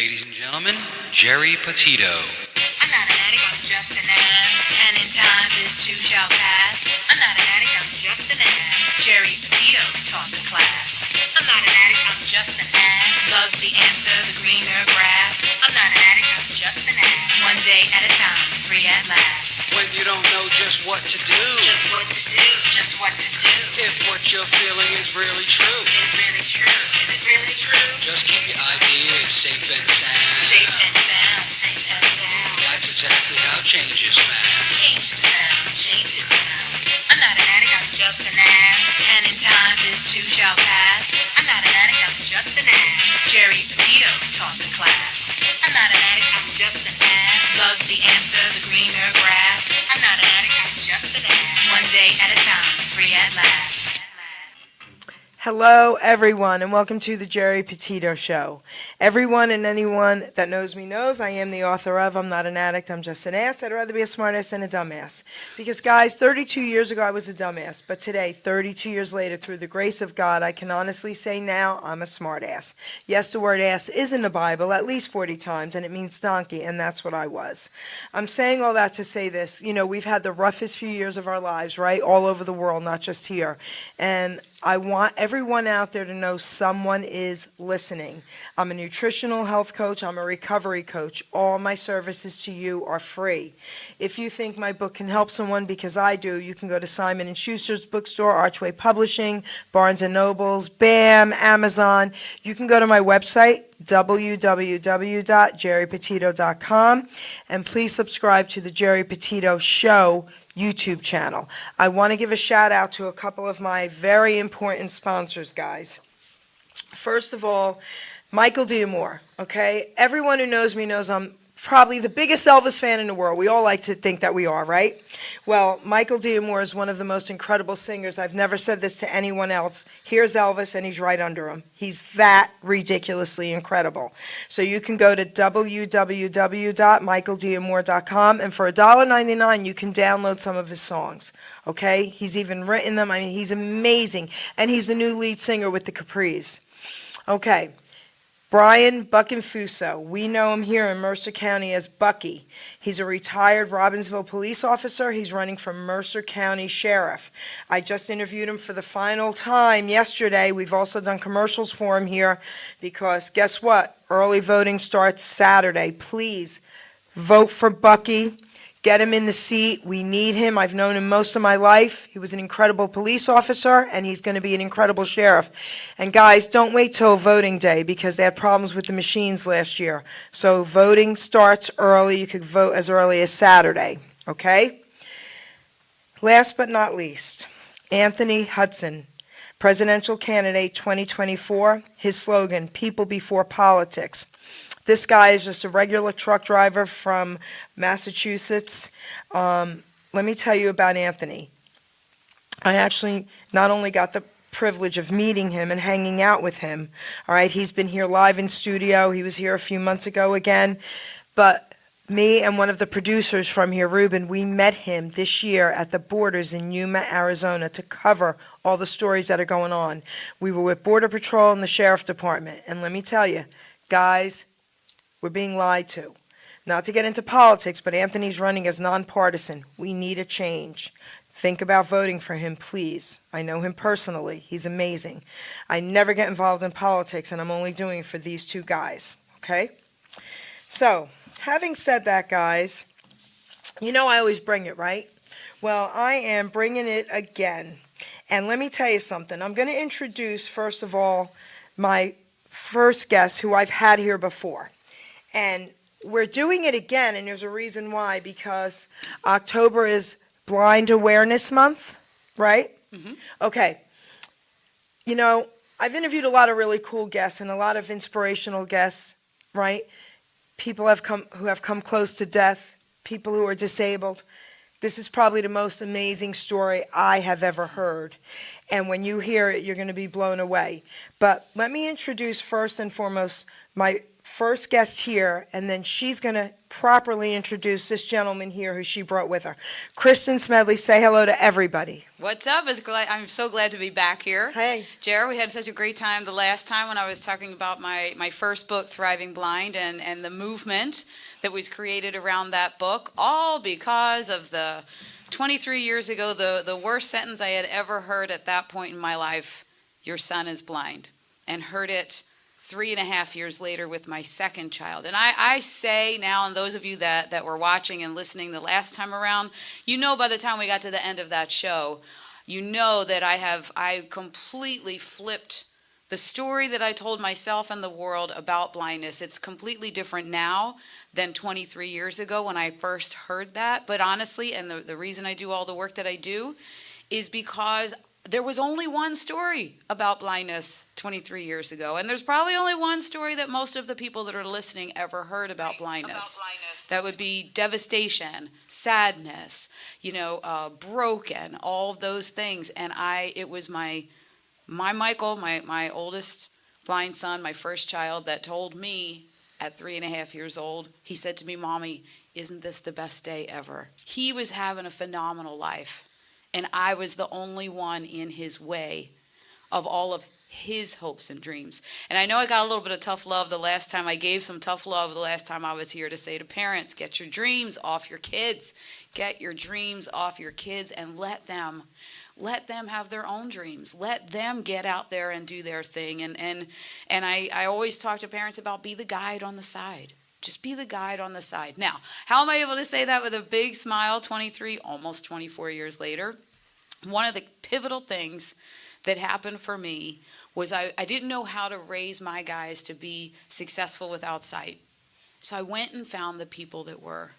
Ladies and gentlemen, Geri Petito. I'm not an addict, I'm just an ass. And in time, this too shall pass. I'm not an addict, I'm just an ass. Geri Petito taught the class. I'm not an addict, I'm just an ass. Loves the answer, the greener grass. I'm not an addict, I'm just an ass. One day at a time, free at last. When you don't know just what to do. Just what to do, just what to do. If what you're feeling is really true. Is really true, is it really true? Just keep your ideas safe and sound. Safe and sound, safe and sound. That's exactly how change is found. Change is found, change is found. I'm not an addict, I'm just an ass. And in time, this too shall pass. I'm not an addict, I'm just an ass. Geri Petito taught the class. I'm not an addict, I'm just an ass. Loves the answer, the greener grass. I'm not an addict, I'm just an ass. One day at a time, free at last. Hello, everyone, and welcome to the Geri Petito Show. Everyone and anyone that knows me knows I am the author of I'm Not an Addict, I'm Just an Ass. I'd rather be a smartass than a dumbass. Because, guys, 32 years ago I was a dumbass, but today, 32 years later, through the grace of God, I can honestly say now I'm a smartass. Yes, the word ass is in the Bible at least 40 times, and it means donkey, and that's what I was. I'm saying all that to say this. You know, we've had the roughest few years of our lives, right, all over the world, not just here. And I want everyone out there to know someone is listening. I'm a nutritional health coach. I'm a recovery coach. All my services to you are free. If you think my book can help someone, because I do, you can go to Simon & Schuster's bookstore, Archway Publishing, Barnes & Noble's, BAM, Amazon. You can go to my website, www.geripetito.com, and please subscribe to the Geri Petito Show YouTube channel. I want to give a shout out to a couple of my very important sponsors, guys. First of all, Michael D'Amore, okay? Everyone who knows me knows I'm probably the biggest Elvis fan in the world. We all like to think that we are, right? Well, Michael D'Amore is one of the most incredible singers. I've never said this to anyone else. Here's Elvis, and he's right under him. He's that ridiculously incredible. So you can go to www.michaeldamore.com, and for $1.99, you can download some of his songs, okay? He's even written them. I mean, he's amazing. And he's the new lead singer with the Capris. Okay. Brian Buckinfuso, we know him here in Mercer County as Bucky. He's a retired Robbinsville police officer. He's running for Mercer County Sheriff. I just interviewed him for the final time yesterday. We've also done commercials for him here because guess what? Early voting starts Saturday. Please vote for Bucky. Get him in the seat. We need him. I've known him most of my life. He was an incredible police officer, and he's going to be an incredible sheriff. And guys, don't wait till voting day because they had problems with the machines last year. So voting starts early. You could vote as early as Saturday, okay? Last but not least, Anthony Hudson, presidential candidate 2024. His slogan, People Before Politics. This guy is just a regular truck driver from Massachusetts. Let me tell you about Anthony. I actually not only got the privilege of meeting him and hanging out with him, all right, he's been here live in studio. He was here a few months ago again. But me and one of the producers from here, Ruben, we met him this year at the Borders in Yuma, Arizona to cover all the stories that are going on. We were with Border Patrol and the Sheriff Department. And let me tell you, guys, we're being lied to. Not to get into politics, but Anthony's running as nonpartisan. We need a change. Think about voting for him, please. I know him personally. He's amazing. I never get involved in politics, and I'm only doing it for these two guys, okay? So, having said that, guys, you know I always bring it, right? Well, I am bringing it again. And let me tell you something. I'm going to introduce, first of all, my first guest who I've had here before. And we're doing it again, and there's a reason why, because October is Blind Awareness Month, right? Mm-hmm. Okay. You know, I've interviewed a lot of really cool guests and a lot of inspirational guests, right? People who have come close to death, people who are disabled. This is probably the most amazing story I have ever heard. And when you hear it, you're going to be blown away. But let me introduce first and foremost my first guest here, and then she's going to properly introduce this gentleman here who she brought with her. Kristin Smedley, say hello to everybody. What's up? I'm so glad to be back here. Hey. Jared, we had such a great time the last time when I was talking about my first book, Thriving Blind, and the movement that was created around that book, all because of the 23 years ago, the worst sentence I had ever heard at that point in my life, your son is blind, and heard it 3.5 years later with my second child. And I say now, and those of you that were watching and listening the last time around, you know by the time we got to the end of that show, you know that I completely flipped the story that I told myself and the world about blindness. It's completely different now than 23 years ago when I first heard that. But honestly, and the reason I do all the work that I do is because there was only one story about blindness 23 years ago. And there's probably only one story that most of the people that are listening ever heard about blindness. That would be devastation, sadness, broken, all of those things. And it was my Michael, my oldest blind son, my first child, that told me at 3.5 years old, he said to me, "Mommy, isn't this the best day ever?" He was having a phenomenal life. And I was the only one in his way of all of his hopes and dreams. And I know I got a little bit of tough love the last time. I gave some tough love the last time I was here to say to parents, get your dreams off your kids. Get your dreams off your kids and let them have their own dreams. Let them get out there and do their thing. And I always talk to parents about be the guide on the side. Just be the guide on the side. Now, how am I able to say that with a big smile 23, almost 24 years later? One of the pivotal things that happened for me was I didn't know how to raise my guys to be successful without sight. So I went and found the people that were.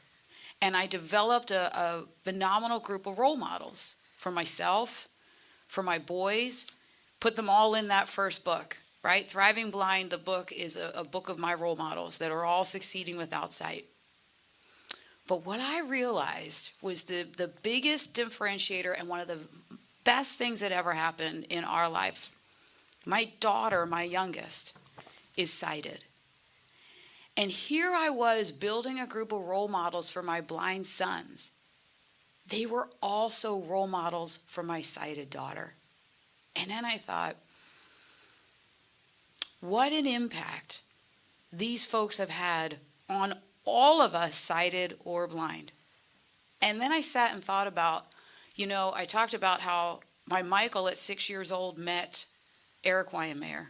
And I developed a phenomenal group of role models for myself, for my boys, put them all in that first book. Right? Thriving Blind, the book, is a book of my role models that are all succeeding without sight. But what I realized was the biggest differentiator and one of the best things that ever happened in our life. My daughter, my youngest, is sighted. And here I was building a group of role models for my blind sons. They were also role models for my sighted daughter. And then I thought, what an impact these folks have had on all of us, sighted or blind. And then I sat and thought about, I talked about how my Michael at 6 years old met Eric Weihenmayer,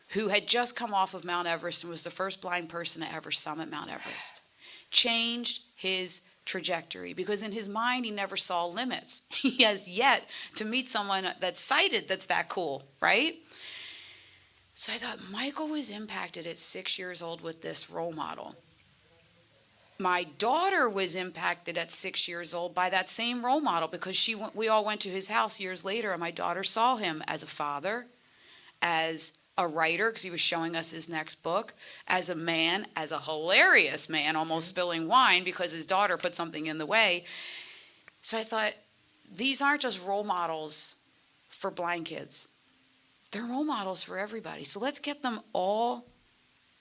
who had just come off of Mount Everest and was the first blind person to ever summit Mount Everest. Changed his trajectory because in his mind he never saw limits. He has yet to meet someone that's sighted that's that cool, right? So I thought Michael was impacted at 6 years old with this role model. My daughter was impacted at 6 years old by that same role model because we all went to his house years later and my daughter saw him as a father, as a writer because he was showing us his next book, as a man, as a hilarious man, almost spilling wine because his daughter put something in the way. So I thought, these aren't just role models for blind kids. They're role models for everybody. So let's get them all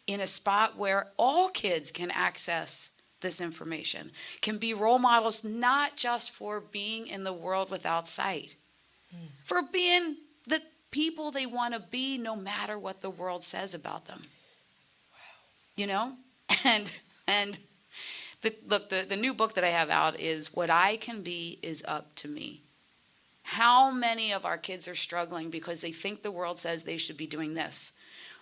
in a spot where all kids can access this information, can be role models not just for being in the world without sight, for being the people they want to be no matter what the world says about them. Wow. And the new book that I have out is What I Can Be Is Up to Me. How many of our kids are struggling because they think the world says they should be doing this?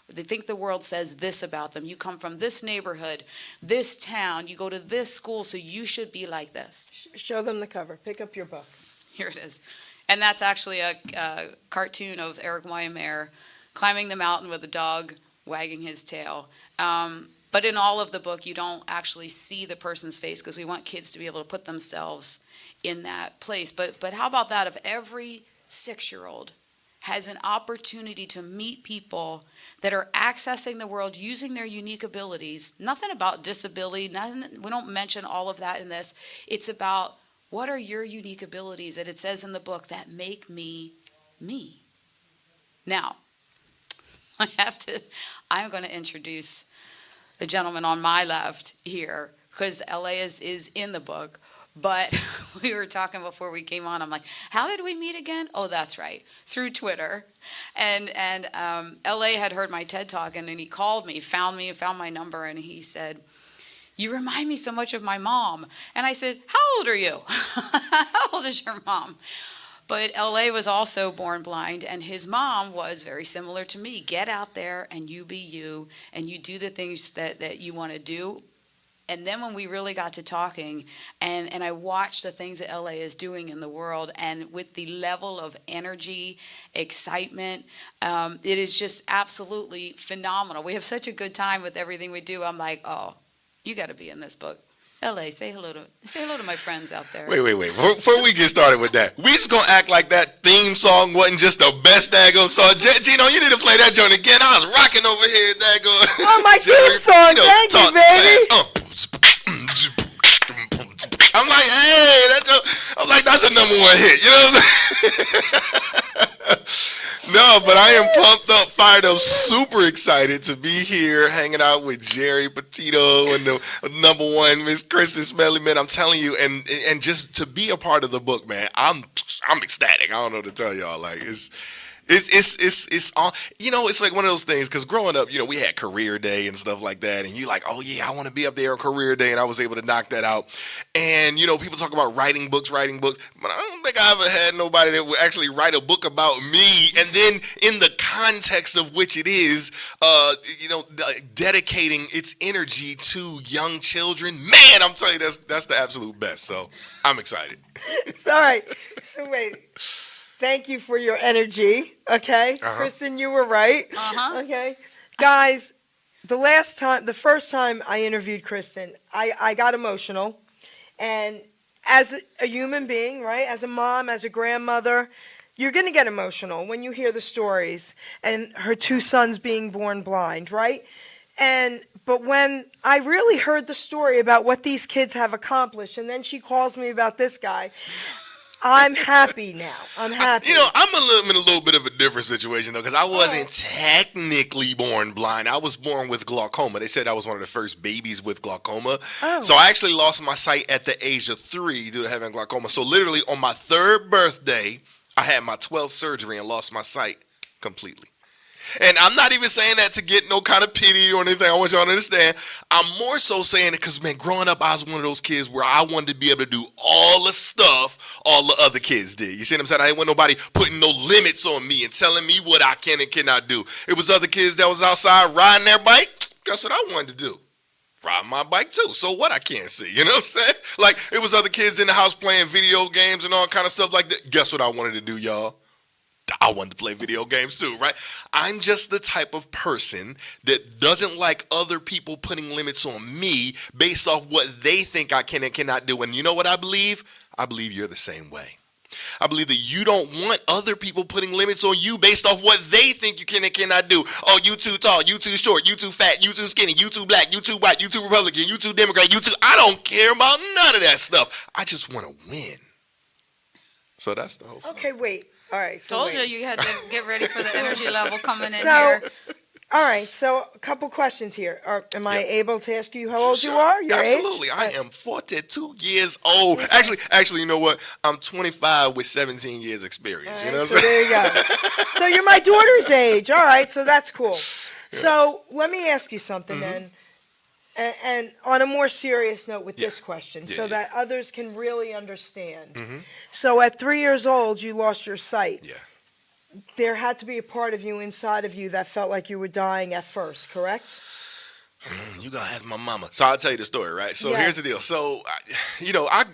They think the world says this about them. You come from this neighborhood, this town, you go to this school, so you should be like this. Show them the cover. Pick up your book. Here it is. And that's actually a cartoon of Eric Weihenmayer climbing the mountain with a dog wagging his tail. But in all of the book, you don't actually see the person's face because we want kids to be able to put themselves in that place. But how about that if every 6-year-old has an opportunity to meet people that are accessing the world using their unique abilities? Nothing about disability, we don't mention all of that in this. It's about what are your unique abilities that it says in the book that make me me. Now, I'm going to introduce the gentleman on my left here, because LA is in the book. But we were talking before we came on. I'm like, how did we meet again? Oh, that's right, through Twitter. And LA had heard my TED Talk, and then he called me, found my number, and he said, "You remind me so much of my mom." And I said, "How old are you?" "How old is your mom?" But LA was also born blind, and his mom was very similar to me. Get out there and you be you, and you do the things that you want to do. And then when we really got to talking, and I watched the things that LA is doing in the world, and with the level of energy, excitement, it is just absolutely phenomenal. We have such a good time with everything we do. I'm like, oh, you got to be in this book. LA, say hello to my friends out there. Wait. Before we get started with that, we just gonna act like that theme song wasn't just the best daggone song. Gino, you need to play that joint again. I was rocking over here, daggone. Oh, my theme song. Thank you, baby. I'm like, hey, I'm like, that's a number one hit. You know what I'm saying? No, but I am pumped up, fired up, super excited to be here hanging out with Geri Petito and the number one, Miss Kristin Smedley, man. I'm telling you, and just to be a part of the book, man, I'm ecstatic. I don't know what to tell y'all. Like, it's all, you know, it's like one of those things, because growing up, you know, we had career day and stuff like that, and you like, oh yeah, I want to be up there on career day, and I was able to knock that out. And you know, people talk about writing books, but I don't think I ever had nobody that would actually write a book about me, and then in the context of which it is, you know, dedicating its energy to young children. Man, I'm telling you, that's the absolute best. So I'm excited. It's all right. So wait. Thank you for your energy, okay? Kristin, you were right. Okay. Guys, the first time I interviewed Kristin, I got emotional. And as a human being, right, as a mom, as a grandmother, you're going to get emotional when you hear the stories and her two sons being born blind, right? But when I really heard the story about what these kids have accomplished, and then she calls me about this guy, I'm happy now. I'm happy. You know, I'm in a little bit of a different situation, though, because I wasn't technically born blind. I was born with glaucoma. They said I was one of the first babies with glaucoma. Oh. So I actually lost my sight at the age of 3 due to having glaucoma. So literally on my 3rd birthday, I had my 12th surgery and lost my sight completely. And I'm not even saying that to get no kind of pity or anything. I want y'all to understand. I'm more so saying it because, man, growing up, I was one of those kids where I wanted to be able to do all the stuff all the other kids did. You see what I'm saying? I didn't want nobody putting no limits on me and telling me what I can and cannot do. It was other kids that was outside riding their bike. Guess what I wanted to do? Ride my bike too. So what? I can't see. You know what I'm saying? Like, it was other kids in the house playing video games and all kind of stuff like that. Guess what I wanted to do, y'all? I wanted to play video games too, right? I'm just the type of person that doesn't like other people putting limits on me based off what they think I can and cannot do. And you know what I believe? I believe you're the same way. I believe that you don't want other people putting limits on you based off what they think you can and cannot do. Oh, you too tall, you too short, you too fat, you too skinny, you too black, you too white, you too Republican, you too Democrat, you too... I don't care about none of that stuff. I just want to win. So that's the whole thing. Okay, wait. All right. So Told you had to get ready for the energy level coming in So, here. all right. So, a couple questions here. Am I able to ask you how old Sure. you are? Your Absolutely. age? I am 42 years old. Actually, you know what? I'm 25 with 17 years experience. All You know right, what I'm so saying? there you go. So you're my daughter's age. All right. So that's cool. So let me ask you something then. And on a more serious note with this question, so that others can really understand. So at 3 years old, you lost your sight. Yeah. There had to be a part of you inside of you that felt like you were dying at first, correct? You gonna ask my mama. So I'll tell you the story, right? So Yes. here's the deal. So,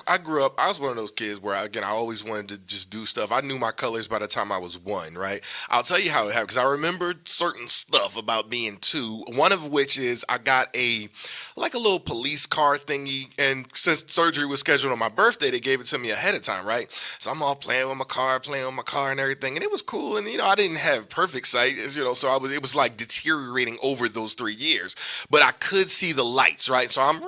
I grew up, I was one of those kids where, I always wanted to just do stuff. I knew my colors by the time I was 1, right? I'll tell you how it happened, because I remembered certain stuff about being 2, one of which is I got a little police car thingy, and since surgery was scheduled on my birthday, they gave it to me ahead of time, right? So I'm all playing with my car and everything, and it was cool, and, I didn't have perfect sight, so it was like deteriorating over those 3 years. But I could see the lights, right? So I'm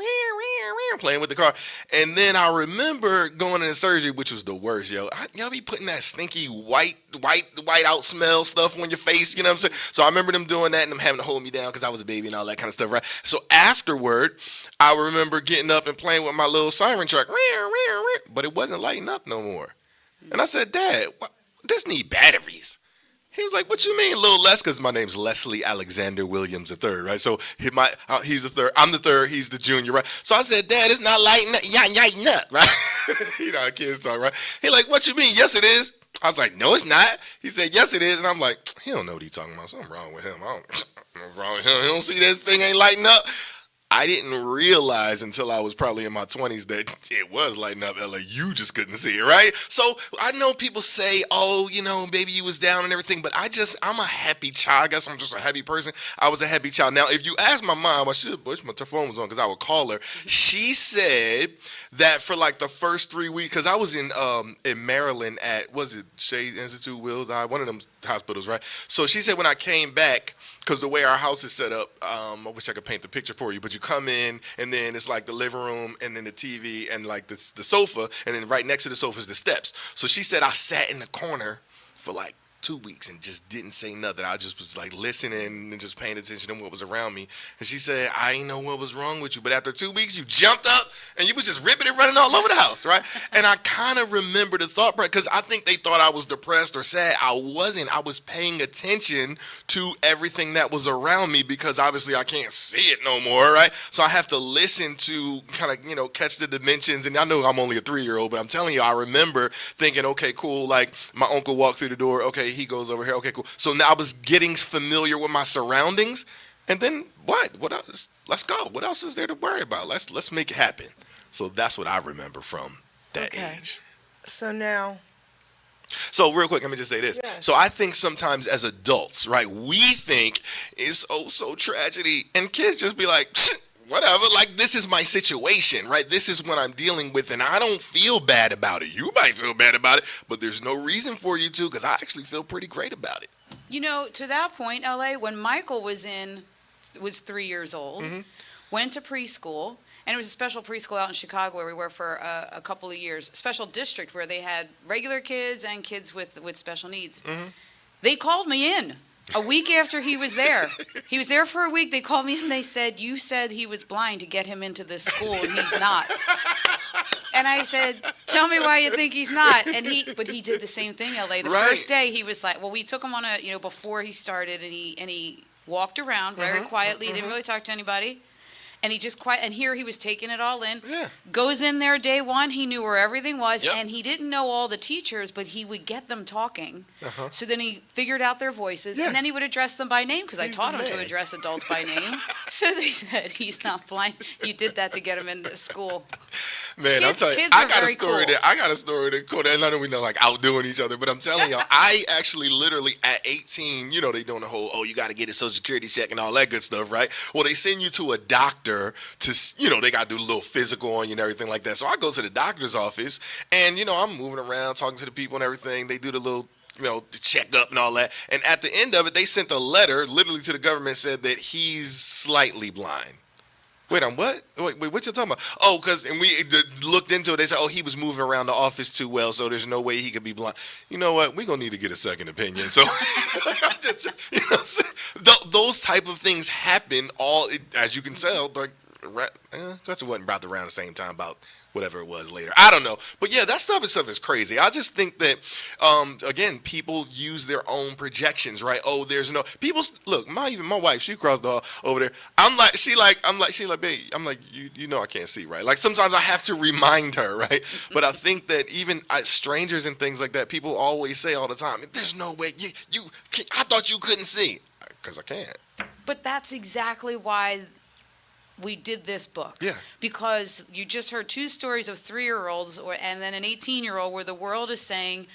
playing with the car. And then I remember going into surgery, which was the worst, yo. Y'all be putting that stinky white out smell stuff on your face, you know what I'm saying? So I remember them doing that and them having to hold me down because I was a baby and all that kind of stuff, right? So afterward, I remember getting up and playing with my little siren truck, but it wasn't lighting up no more. And I said, Dad, this need batteries. He was like, what you mean a little less? Because my name's Leslie Alexander Williams III, right? So he's the third. I'm the third. He's the junior, right? So I said, Dad, it's not lighting up. Lighting up, right? You know how kids talk, right? He like, what you mean? Yes, it is. I was like, no, it's not. He said, yes, it is. And I'm like, he don't know what he's talking about. Something wrong with him. What's wrong with him? He don't see this thing ain't lighting up. I didn't realize until I was probably in my 20s that it was lighting up. LA, you just couldn't see it, right? So I know people say, oh, you know, baby, you was down and everything, but I'm a happy child. I guess I'm just a happy person. I was a happy child. Now, if you ask my mom, I wish my phone was on because I would call her. She said that for like the first 3 weeks, because I was in Maryland at, was it Shade Institute, Wills Eye, one of them hospitals, right? So she said when I came back, because the way our house is set up, I wish I could paint the picture for you, but you come in, and then it's like the living room, and then the TV, and like the sofa, and then right next to the sofa is the steps. So she said I sat in the corner for like 2 weeks and just didn't say nothing. I just was like listening and just paying attention to what was around me. And she said, I didn't know what was wrong with you, but after 2 weeks, you jumped up, and you was just ripping and running all over the house, right? And I kind of remember the thought, because I think they thought I was depressed or sad. I wasn't. I was paying attention to everything that was around me because obviously I can't see it no more, right? So I have to listen to kind of, you know, catch the dimensions. And I know I'm only a 3-year-old, but I'm telling you, I remember thinking, okay, cool. Like my uncle walked through the door. Okay, he goes over here. Okay, cool. So now I was getting familiar with my surroundings. And then what? What else? Let's go. What else is there to worry about? Let's make it happen. So that's what I remember from that age. So now. So real quick, let me just say this. Yeah. So I think sometimes as adults, right, we think it's so tragedy, and kids just be like, whatever, like this is my situation, right? This is what I'm dealing with, and I don't feel bad about it. You might feel bad about it, but there's no reason for you to, because I actually feel pretty great about it. You know, to that point, LA, when Michael was 3 years old, went to preschool, and it was a special preschool out in Chicago where we were for a couple of years, a special district where they had regular kids and kids with special needs. They called me in a week after he was there. He was there for a week. They called me and they said, you said he was blind to get him into this school, and he's not. And I said, tell me why you think he's not. But he did the same thing, LA. The first day he was like, well, we took him on before he started, and he walked around very quietly, didn't really talk to anybody. And he just and here he was taking it all in. Yeah. Goes in there day one, he knew where everything was, and he didn't know all the teachers, but he would get them talking. So then he figured out their voices, and then he would address them by name, because I taught him to address adults by name. So they said, he's not blind. You did that to get him into school. Man, I'm telling you, I got a story that cool. And I know we know like outdoing each other, but I'm telling y'all, I actually literally at 18, you know, they doing the whole, you got to get a social security check and all that good stuff, right? Well, they send you to a doctor to, you know, they got to do a little physical on you and everything like that. So I go to the doctor's office, and, you know, I'm moving around, talking to the people and everything. They do the little, you know, the checkup and all that. And at the end of it, they sent a letter literally to the government, said that he's slightly blind. Wait, on what? Wait, what you talking about? Oh, because we looked into it. They said, he was moving around the office too well, so there's no way he could be blind. You know what? We're going to need to get a second opinion. So, you know what I'm saying? Those type of things happen as you can tell, like, because it wasn't about around the same time, about whatever it was later. I don't know. But yeah, that stuff is crazy. I just think that, again, people use their own projections, right? Oh, there's no, people, look, my wife, she crossed the hall over there. I'm like, babe, I'm like, you know I can't see, right? Like sometimes I have to remind her, right? But I think that even strangers and things like that, people always say all the time, there's no way, I thought you couldn't see. Because I can't. But that's exactly why we did this book. Yeah. Because you just heard two stories of 3-year-olds and then an 18-year-old where the world is saying,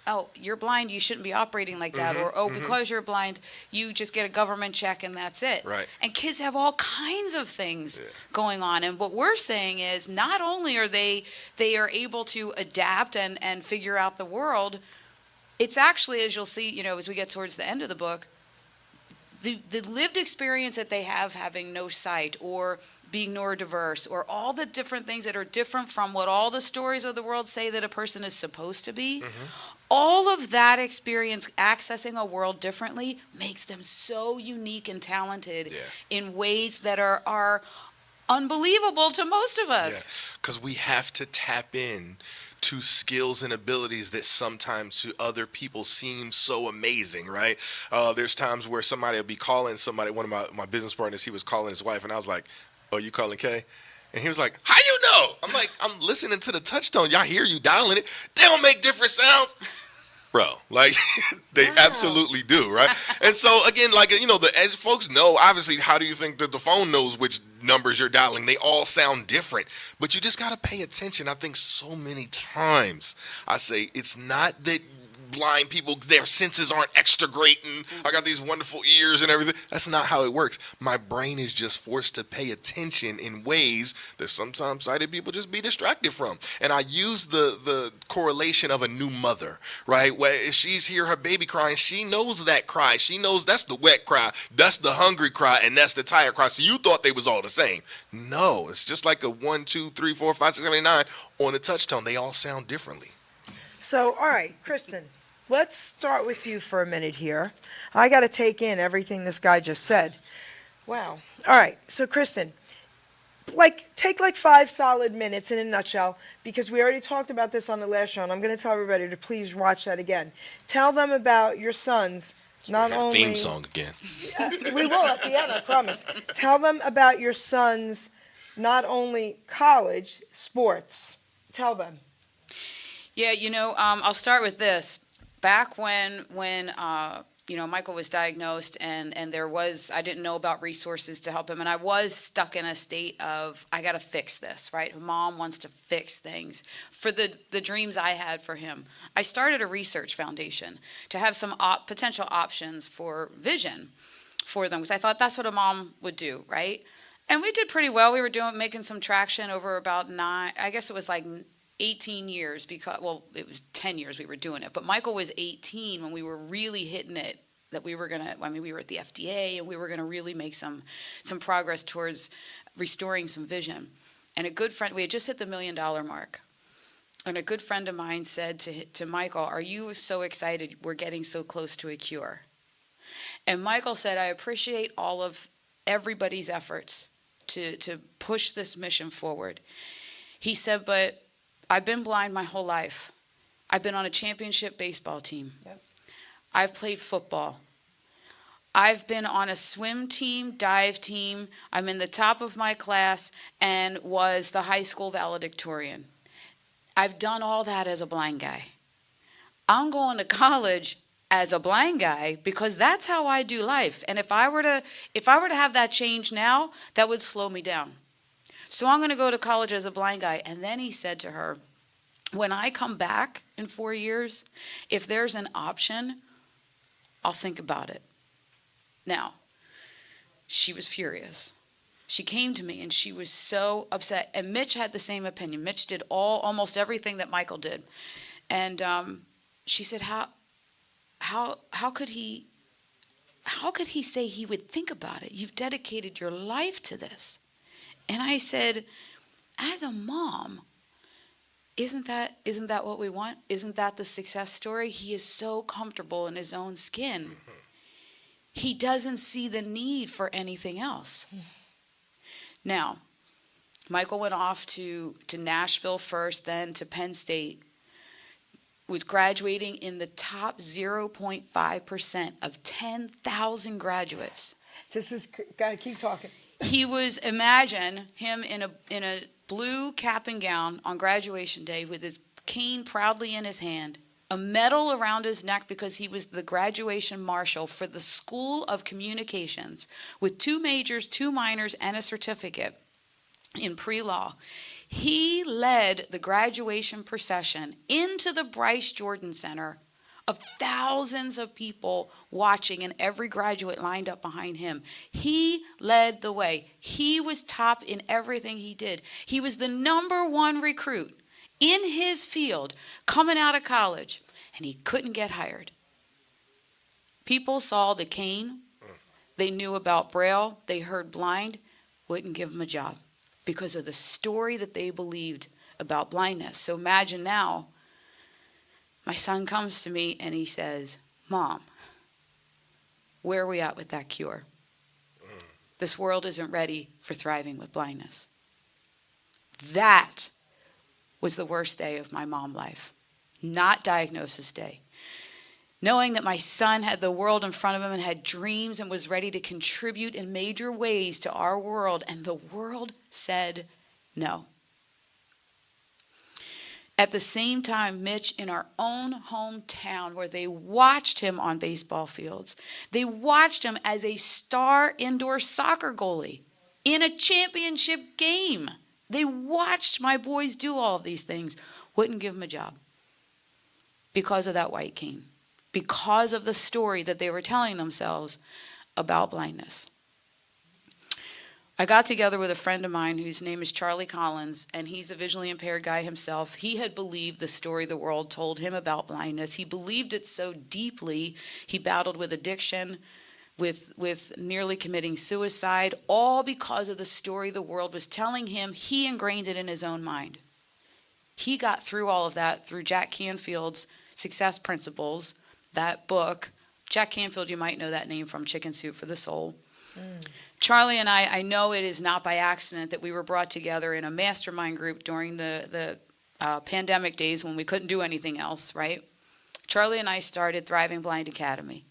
oh, you're blind, you shouldn't be operating like that. Or, because you're blind, you just get a government check and that's it. Right. And kids have all kinds of things going on. And what we're saying is not only are they are able to adapt and figure out the world, it's actually, as you'll see, you know, as we get towards the end of the book, the lived experience that they have having no sight or being neurodiverse or all the different things that are different from what all the stories of the world say that a person is supposed to be, all of that experience accessing a world differently makes them so unique and talented in ways that are unbelievable to most of us. Because we have to tap in to skills and abilities that sometimes to other people seem so amazing, right? There's times where somebody will be calling somebody, one of my business partners, he was calling his wife, and I was like, "Oh, you calling Kay?" And he was like, "How you know?" I'm like, "I'm listening to the touchtone. Y'all hear you dialing it. They don't make different sounds." Bro, like they absolutely do, right? And so again, like, you know, as folks know, obviously, how do you think that the phone knows which numbers you're dialing? They all sound different, but you just got to pay attention. I think so many times I say it's not that blind people, their senses aren't extra great and I got these wonderful ears and everything. That's not how it works. My brain is just forced to pay attention in ways that sometimes sighted people just be distracted from. And I use the correlation of a new mother, right? Where if she's hear her baby crying, she knows that cry. She knows that's the wet cry, that's the hungry cry, and that's the tired cry. So you thought they was all the same. No, it's just like a 1, 2, 3, 4, 5, 6, 7, 8, 9 on the touchtone. They all sound differently. So, all right, Kristin, let's start with you for a minute here. I got to take in everything this guy just said. Wow. All right, so Kristin, take 5 solid minutes in a nutshell, because we already talked about this on the last show, and I'm going to tell everybody to please watch that again. Tell them about your sons, not only... Theme song again. We will at the end, I promise. Tell them about your sons, not only college, sports. Tell them. Yeah, I'll start with this. Back when Michael was diagnosed and I didn't know about resources to help him, and I was stuck in a state of, I got to fix this, right? Mom wants to fix things for the dreams I had for him. I started a research foundation to have some potential options for vision for them, because I thought that's what a mom would do, right? And we did pretty well. We were making some traction over about 18 years, it was 10 years we were doing it, but Michael was 18 when we were really hitting it, that we were we were at the FDA and we were going to really make some progress towards restoring some vision. And a good friend, we had just hit the $1 million mark, and a good friend of mine said to Michael, "Are you so excited we're getting so close to a cure?" And Michael said, "I appreciate all of everybody's efforts to push this mission forward." He said, "But I've been blind my whole life. I've been on a championship baseball team. Yep. I've played football. I've been on a swim team, dive team. I'm in the top of my class and was the high school valedictorian. I've done all that as a blind guy. I'm going to college as a blind guy because that's how I do life. And if I were to have that change now, that would slow me down. So I'm going to go to college as a blind guy." And then he said to her, "When I come back in 4 years, if there's an option, I'll think about it." Now, she was furious. She came to me and she was so upset. And Mitch had the same opinion. Mitch did almost everything that Michael did. And she said, how could he say he would think about it? You've dedicated your life to this. And I said, as a mom, isn't that what we want? Isn't that the success story? He is so comfortable in his own skin. He doesn't see the need for anything else. Now, Michael went off to Nashville first, then to Penn State, was graduating in the top 0.5% of 10,000 graduates. Gotta keep talking. He was, imagine him in a blue cap and gown on graduation day with his cane proudly in his hand, a medal around his neck because he was the graduation marshal for the School of Communications with 2 majors, 2 minors, and a certificate in pre-law. He led the graduation procession into the Bryce Jordan Center of thousands of people watching and every graduate lined up behind him. He led the way. He was top in everything he did. He was the #1 recruit in his field coming out of college, and he couldn't get hired. People saw the cane, they knew about Braille, they heard blind, wouldn't give them a job because of the story that they believed about blindness. So imagine now, my son comes to me and he says, Mom, where are we at with that cure? This world isn't ready for thriving with blindness. That was the worst day of my mom life, not diagnosis day. Knowing that my son had the world in front of him and had dreams and was ready to contribute in major ways to our world, and the world said no. At the same time, Mitch, in our own hometown, where they watched him on baseball fields, they watched him as a star indoor soccer goalie in a championship game. They watched my boys do all of these things, wouldn't give him a job because of that white cane, because of the story that they were telling themselves about blindness. I got together with a friend of mine whose name is Charlie Collins, and he's a visually impaired guy himself. He had believed the story the world told him about blindness. He believed it so deeply, he battled with addiction, with nearly committing suicide, all because of the story the world was telling him. He ingrained it in his own mind. He got through all of that through Jack Canfield's Success Principles, that book. Jack Canfield, you might know that name from Chicken Soup for the Soul. Charlie and I know it is not by accident that we were brought together in a mastermind group during the pandemic days when we couldn't do anything else, right? Charlie and I started Thriving Blind Academy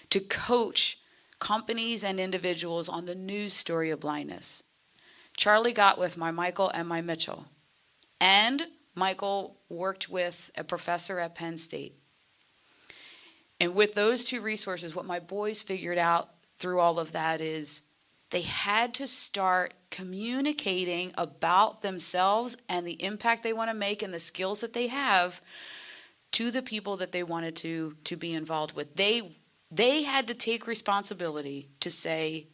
to coach companies and individuals on the news story of blindness. Charlie got with my Michael and my Mitchell. And Michael worked with a professor at Penn State. And with those two resources, what my boys figured out through all of that is they had to start communicating about themselves and the impact they want to make and the skills that they have to the people that they wanted to be involved with. They had to take responsibility to say,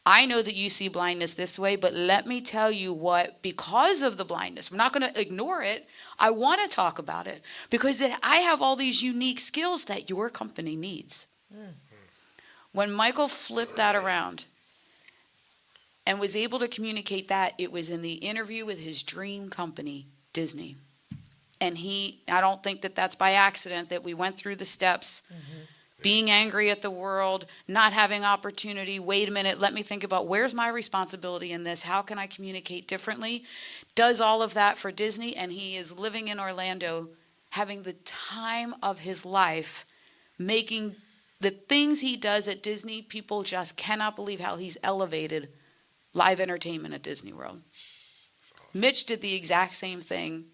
I know that you see blindness this way, but let me tell you what, because of the blindness, we're not going to ignore it. I want to talk about it because I have all these unique skills that your company needs. When Michael flipped that around and was able to communicate that, it was in the interview with his dream company, Disney. And I don't think that that's by accident that we went through the steps, being angry at the world, not having opportunity. Wait a minute, let me think about where's my responsibility in this? How can I communicate differently? Does all of that for Disney, and he is living in Orlando, having the time of his life, making the things he does at Disney. People just cannot believe how he's elevated live entertainment at Disney World. Mitch did the exact same thing.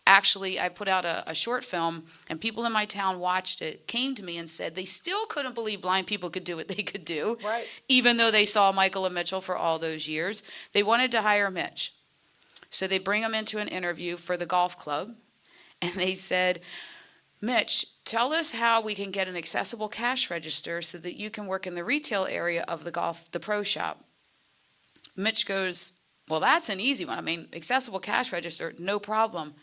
Actually, I put out a short film, and people in my town watched it, came to me and said they still couldn't believe blind people could do what they could do, Right. even though they saw Michael and Mitchell for all those years. They wanted to hire Mitch. So they bring him into an interview for the golf club, and they said, Mitch, tell us how we can get an accessible cash register so that you can work in the retail area of the pro shop. Mitch goes, well, that's an easy one. I mean, accessible cash register, no problem.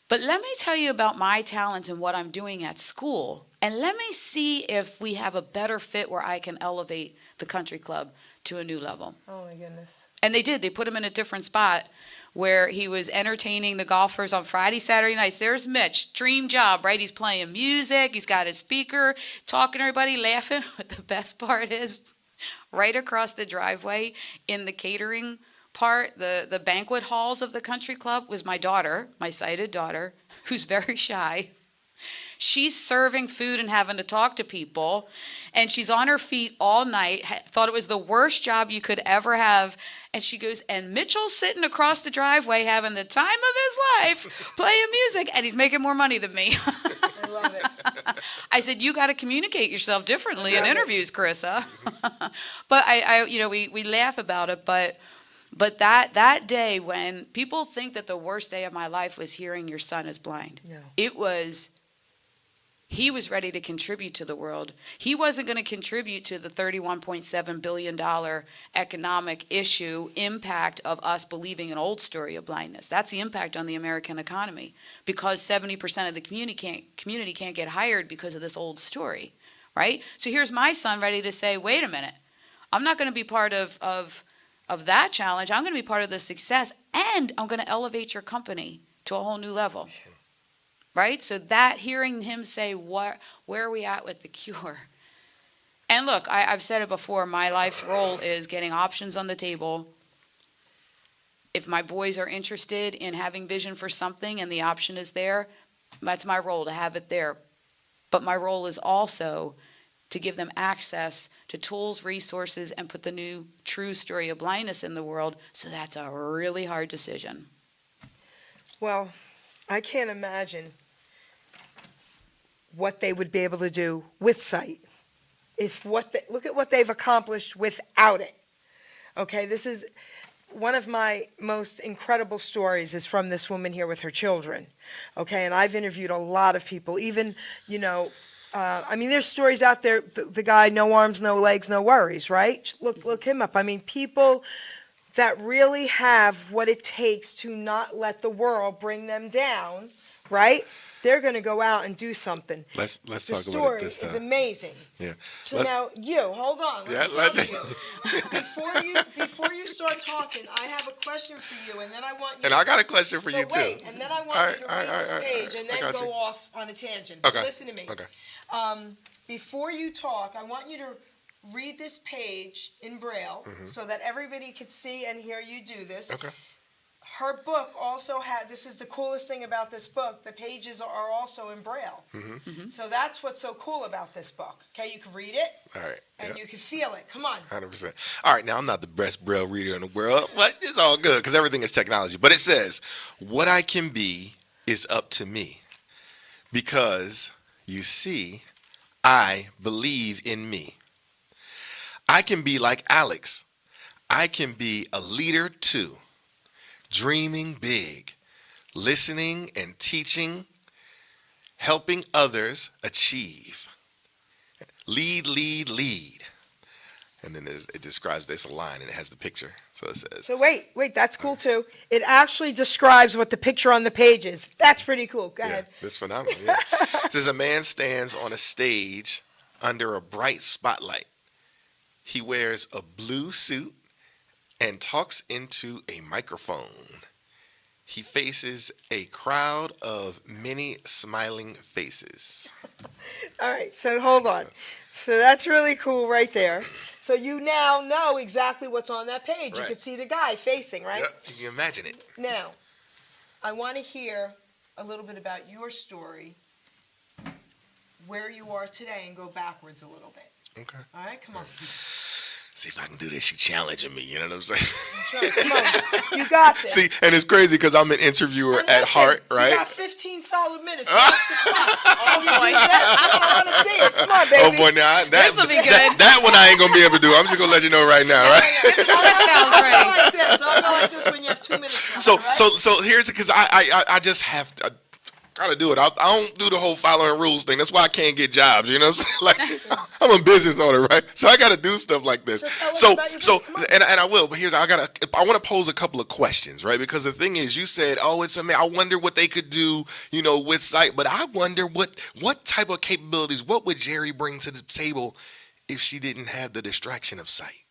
But let me tell you about my talents and what I'm doing at school. And let me see if we have a better fit where I can elevate the country club to a new level. Oh, my goodness. And they did. They put him in a different spot where he was entertaining the golfers on Friday, Saturday nights. There's Mitch, dream job, right? He's playing music. He's got his speaker, talking to everybody, laughing. But the best part is right across the driveway in the catering part, the banquet halls of the country club, was my daughter, my sighted daughter, who's very shy. She's serving food and having to talk to people, and she's on her feet all night, thought it was the worst job you could ever have. And she goes, and Mitchell's sitting across the driveway having the time of his life, playing music, and he's making more money than me. I love it. I said, you got to communicate yourself differently in interviews, Carissa. But we laugh about it, but that day when people think that the worst day of my life was hearing your son is blind, No. he was ready to contribute to the world. He wasn't going to contribute to the $31.7 billion economic issue impact of us believing an old story of blindness. That's the impact on the American economy, because 70% of the community can't get hired because of this old story, right? So here's my son ready to say, wait a minute, I'm not going to be part of that challenge. I'm going to be part of the success, and I'm going to elevate your company to a whole new level, right? So that hearing him say, where are we at with the cure? And look, I've said it before, my life's role is getting options on the table. If my boys are interested in having vision for something and the option is there, that's my role, to have it there. But my role is also to give them access to tools, resources, and put the new true story of blindness in the world. So that's a really hard decision. Well, I can't imagine what they would be able to do with sight. Look at what they've accomplished without it. Okay, this is one of my most incredible stories is from this woman here with her children. Okay, and I've interviewed a lot of people, even, there's stories out there, the guy, no arms, no legs, no worries, right? Look him up. I mean, people that really have what it takes to not let the world bring them down, right? They're going to go out and do something. Let's talk about it this story time. is amazing. Yeah. So now hold on. Let me tell you. Before you start talking, I have a question for you, and then I want you. And I got a question for you too. Wait, and then I want you to read this page, and then go off on a tangent. Okay. Listen to me. Okay. Before you talk, I want you to read this page in Braille, so that everybody could see and hear you do this. Okay. Her book also had, this is the coolest thing about this book, the pages are also in Braille. So that's what's so cool about this book. Okay, you can read it. All right. And you can feel it. Come on. 100%. All right, now I'm not the best Braille reader in the world, but it's all good because everything is technology. But it says, what I can be is up to me because, you see, I believe in me. I can be like Alex. I can be a leader too. Dreaming big, listening and teaching, helping others achieve. Lead, lead, lead. And then it describes this a line and it has the picture. So it says. So wait, that's cool too. It actually describes what the picture on the page is. That's pretty cool. Go ahead. That's phenomenal. Yeah. It says a man stands on a stage under a bright spotlight. He wears a blue suit and talks into a microphone. He faces a crowd of many smiling faces. All right, so hold on. So that's really cool right there. So you now know exactly what's on that page. Right. You can see the guy facing, right? Yep, you can imagine it. Now, I want to hear a little bit about your story, where you are today, and go backwards a little bit. Okay. All right, come on. See if I can do this. She challenging me. You know what I'm saying? Sure, come on. You got this. See, and it's crazy because I'm an interviewer And at listen, heart, right? You got 15 solid minutes. Watch the clock. Oh, boy. I want to see it. Come on, baby. Oh boy, now This'll be good. that one I ain't gonna be able to do. I'm just gonna let you know right now, right? I'll go like this. I'll go like this when you have 2 minutes left, all right? So here's because I just have to. Gotta do it. I don't do the whole following rules thing. That's why I can't get jobs. You know what I'm saying? Like I'm a business owner, right? So I gotta do stuff like this. So tell us about your business. Come on. And I will. But I want to pose a couple of questions, right? Because the thing is, you said, oh, it's amazing. I wonder what they could do, with sight. But I wonder what type of capabilities. What would Geri bring to the table if she didn't have the distraction of sight?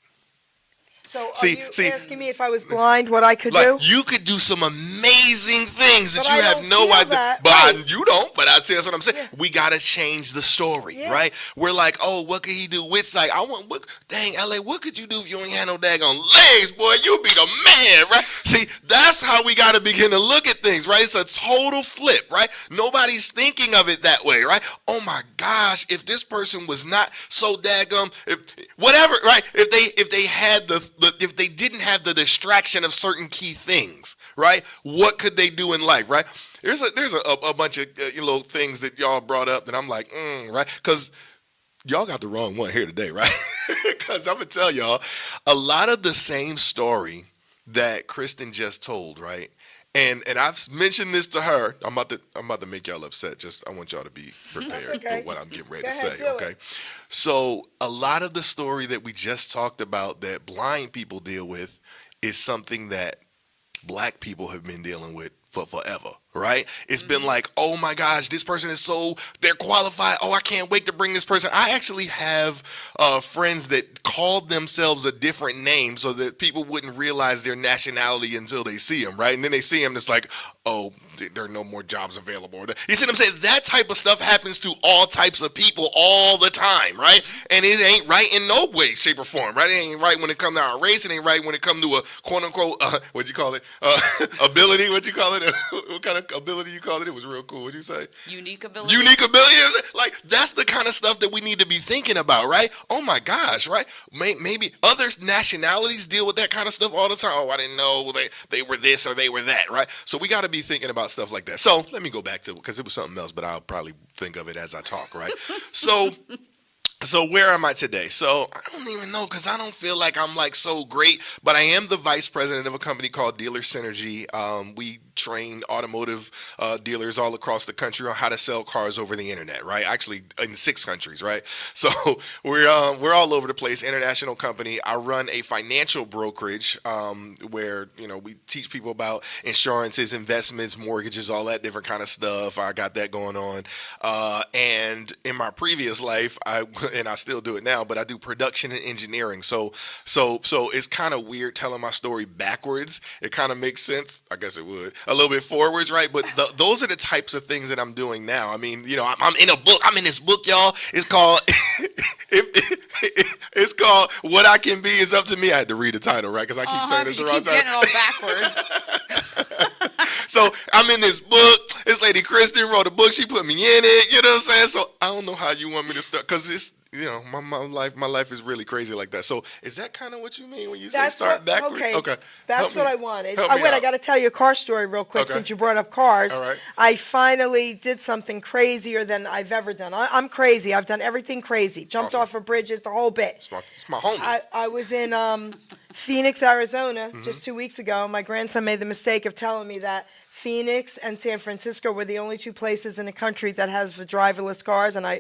So are you asking me if I was blind, what I could Like, do? you could do some amazing things that But you I have don't no feel idea. that, But right. you don't. But that's what I'm saying. Yeah. We gotta change the story, Yeah. right? We're like, oh, what could he do with sight? Dang, LA, what could you do if you ain't had no daggone legs, boy? You be the man, right? See, that's how we gotta begin to look at things, right? It's a total flip, right? Nobody's thinking of it that way, right? Oh my gosh, if this person was not so daggum, whatever, right? If they had if they didn't have the distraction of certain key things, right? What could they do in life, right? There's a bunch of little things that y'all brought up that I'm like, right? Because y'all got the wrong one here today, right? Because I'm gonna tell y'all a lot of the same story that Kristin just told, right? And I've mentioned this to her. I'm about to make y'all upset. I want y'all to be prepared okay. for what I'm getting ready Go to ahead, say. do Okay. it. So a lot of the story that we just talked about that blind people deal with is something that black people have been dealing with for forever, right? It's been like, oh my gosh, this person is they're qualified. Oh, I can't wait to bring this person. I actually have friends that called themselves a different name so that people wouldn't realize their nationality until they see them, right? And then they see them, it's like, oh, there are no more jobs available. You see what I'm saying? That type of stuff happens to all types of people all the time, right? And it ain't right in no way, shape, or form, right? It ain't right when it comes to our race. It ain't right when it comes to a quote-unquote, what'd you call it? Ability, what'd you call it? What kind of ability you call it? It was real cool. What'd you say? Unique ability. Unique ability. Like, that's the kind of stuff that we need to be thinking about, right? Oh my gosh, right? Maybe other nationalities deal with that kind of stuff all the time. Oh, I didn't know they were this or they were that, right? So we got to be thinking about stuff like that. So let me go back to, because it was something else, but I'll probably think of it as I talk, right? So where am I today? So I don't even know, because I don't feel like I'm like so great, but I am the vice president of a company called Dealer Synergy. We train automotive dealers all across the country on how to sell cars over the internet, right? Actually, in 6 countries, right? So we're all over the place. International company. I run a financial brokerage where we teach people about insurances, investments, mortgages, all that different kind of stuff. I got that going on. And in my previous life, I still do it now, but I do production and engineering. So it's kind of weird telling my story backwards. It kind of makes sense. I guess it would. A little bit forwards, right? But those are the types of things that I'm doing now. I mean, I'm in a book. I'm in this book, y'all. It's called it's called What I Can Be Is Up to Me. I had to read the title, right? Because I keep saying this the wrong time. Getting it all backwards. So I'm in this book. This lady Kristin wrote a book. She put me in it. You know what I'm saying? So I don't know how you want me to start, because it's my life is really crazy like that. So is that kind of what you mean when you say start backwards? Okay. That's what I wanted. Help me out. I got to tell you a car story real quick since you brought up cars. All right. I finally did something crazier than I've ever done. I'm crazy. I've done everything crazy. Jumped off of bridges, the whole bit. It's my homie. I was in Phoenix, Arizona just 2 weeks ago. My grandson made the mistake of telling me that Phoenix and San Francisco were the only 2 places in the country that has the driverless cars, and I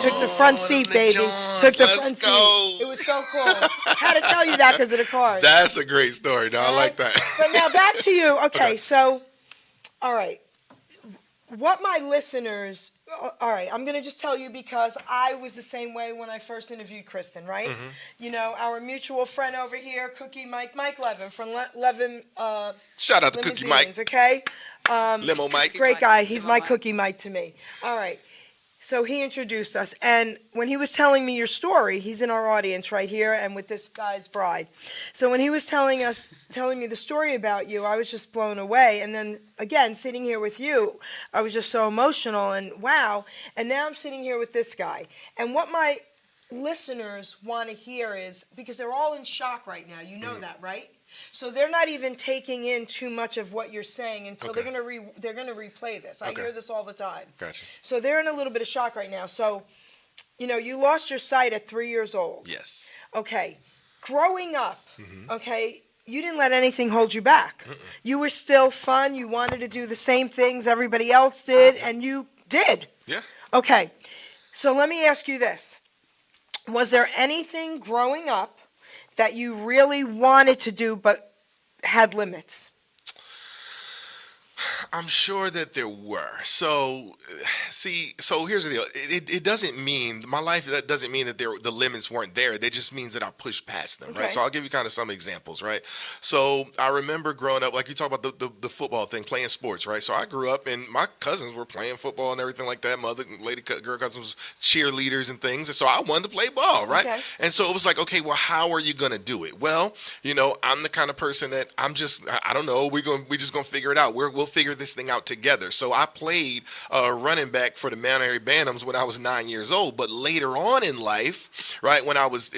took the front seat, baby. Took the front seat. It was so cool. Had to tell you that because of the cars. That's a great story. No, I like that. But now back to you. Okay, so, all right. What my listeners, all right, I'm going to just tell you because I was the same way when I first interviewed Kristin, right? Our mutual friend over here, Cookie Mike Levin from Levin Shout out to Cookie Mike. Okay? Limo Mike. Great guy. He's Limo my Mike. Cookie Mike to me. All right. So he introduced us, and when he was telling me your story, he's in our audience right here, and with this guy's bride. So when he was telling me the story about you, I was just blown away. And then again, sitting here with you, I was just so emotional and wow. And now I'm sitting here with this guy. And what my listeners want to hear is, because they're all in shock right now, you know that, right? So they're not even taking in too much of what you're saying until they're gonna replay this. I hear this all the time. Gotcha. So they're in a little bit of shock right now. So, you lost your sight at 3 years old. Yes. Okay. Growing up, okay, you didn't let anything hold you back. You were still fun. You wanted to do the same things everybody else did, and you did. Yeah. Okay. So let me ask you this. Was there anything growing up that you really wanted to do but had limits? I'm sure that there were. So here's the deal. It doesn't mean my life. That doesn't mean that the limits weren't there. That just means that I pushed past them, right? So I'll give you kind of some examples, right? So I remember growing up, like you talk about the football thing, playing sports, right? So I grew up, and my cousins were playing football and everything like that. My other girl cousins was cheerleaders and things, and so I wanted to play ball, right? Okay. And so it was like, okay, well, how are you gonna do it? Well, I'm the kind of person that I don't know. We're just gonna figure it out. We'll figure this thing out together. So I played running back for the Mount Airy Bantams when I was 9 years old. But later on in life, right, it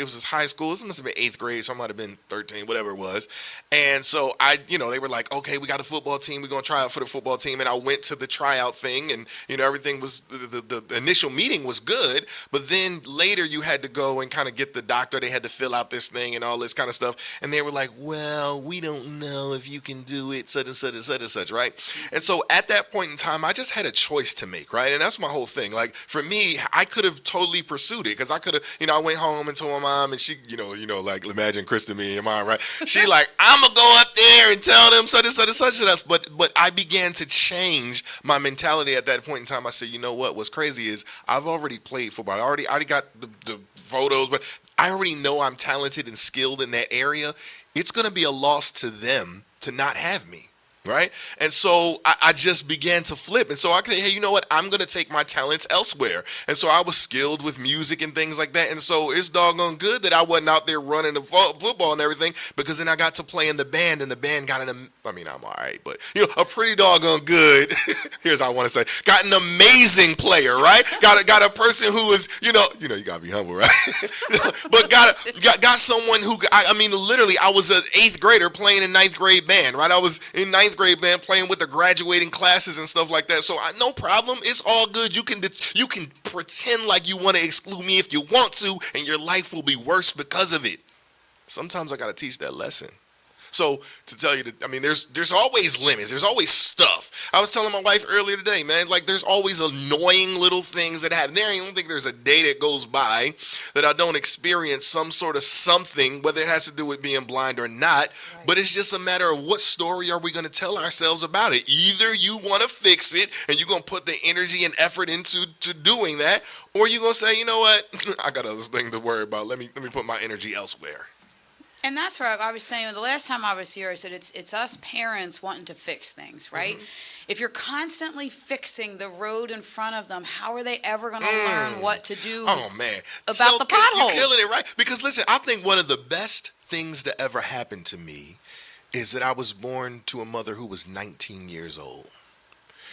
was high school. This must have been 8th grade, so I might have been 13, whatever it was. And so they were like, okay, we got a football team. We're gonna try out for the football team. And I went to the tryout thing, and everything was the initial meeting was good. But then later you had to go and kind of get the doctor. They had to fill out this thing and all this kind of stuff. And they were like, well, we don't know if you can do it, such and such and such and such, right? And so at that point in time, I just had a choice to make, right? And that's my whole thing. Like for me, I could have totally pursued it because I could have, I went home and told my mom, and she, like imagine Kristen, me and your mom, right? She like, I'm gonna go up there and tell them such and such and such and such. But I began to change my mentality at that point in time. I said, you know what? What's crazy is I've already played football. I already got the photos, but I already know I'm talented and skilled in that area. It's gonna be a loss to them to not have me. Right? And so I just began to flip. And so I could, hey, you know what? I'm going to take my talents elsewhere. And so I was skilled with music and things like that. And so it's doggone good that I wasn't out there running the football and everything, because then I got to play in the band, and the band got I'm all right, but a pretty doggone good, here's how I want to say, got an amazing player, right? Got a person who is, you got to be humble, right? But got someone who, literally, I was an 8th grader playing in 9th grade band, right? I was in 9th grade band playing with the graduating classes and stuff like that. So no problem. It's all good. You can pretend like you want to exclude me if you want to, and your life will be worse because of it. Sometimes I got to teach that lesson. So to tell you that, there's always limits. There's always stuff. I was telling my wife earlier today, man, like there's always annoying little things that happen. I don't think there's a day that goes by that I don't experience some sort of something, whether it has to do with being blind or not. Right. But it's just a matter of what story are we going to tell ourselves about it. Either you want to fix it and you're going to put the energy and effort into doing that, or you're going to say, you know what, I got other things to worry about. Let me put my energy elsewhere. And that's where I was saying, the last time I was here, I said it's us parents wanting to fix things, right? Mm-hmm. If you're constantly fixing the road in front of them, how are they ever going to learn what to do about the potholes? You're killing it, right? Because listen, I think one of the best things that ever happened to me is that I was born to a mother who was 19 years old.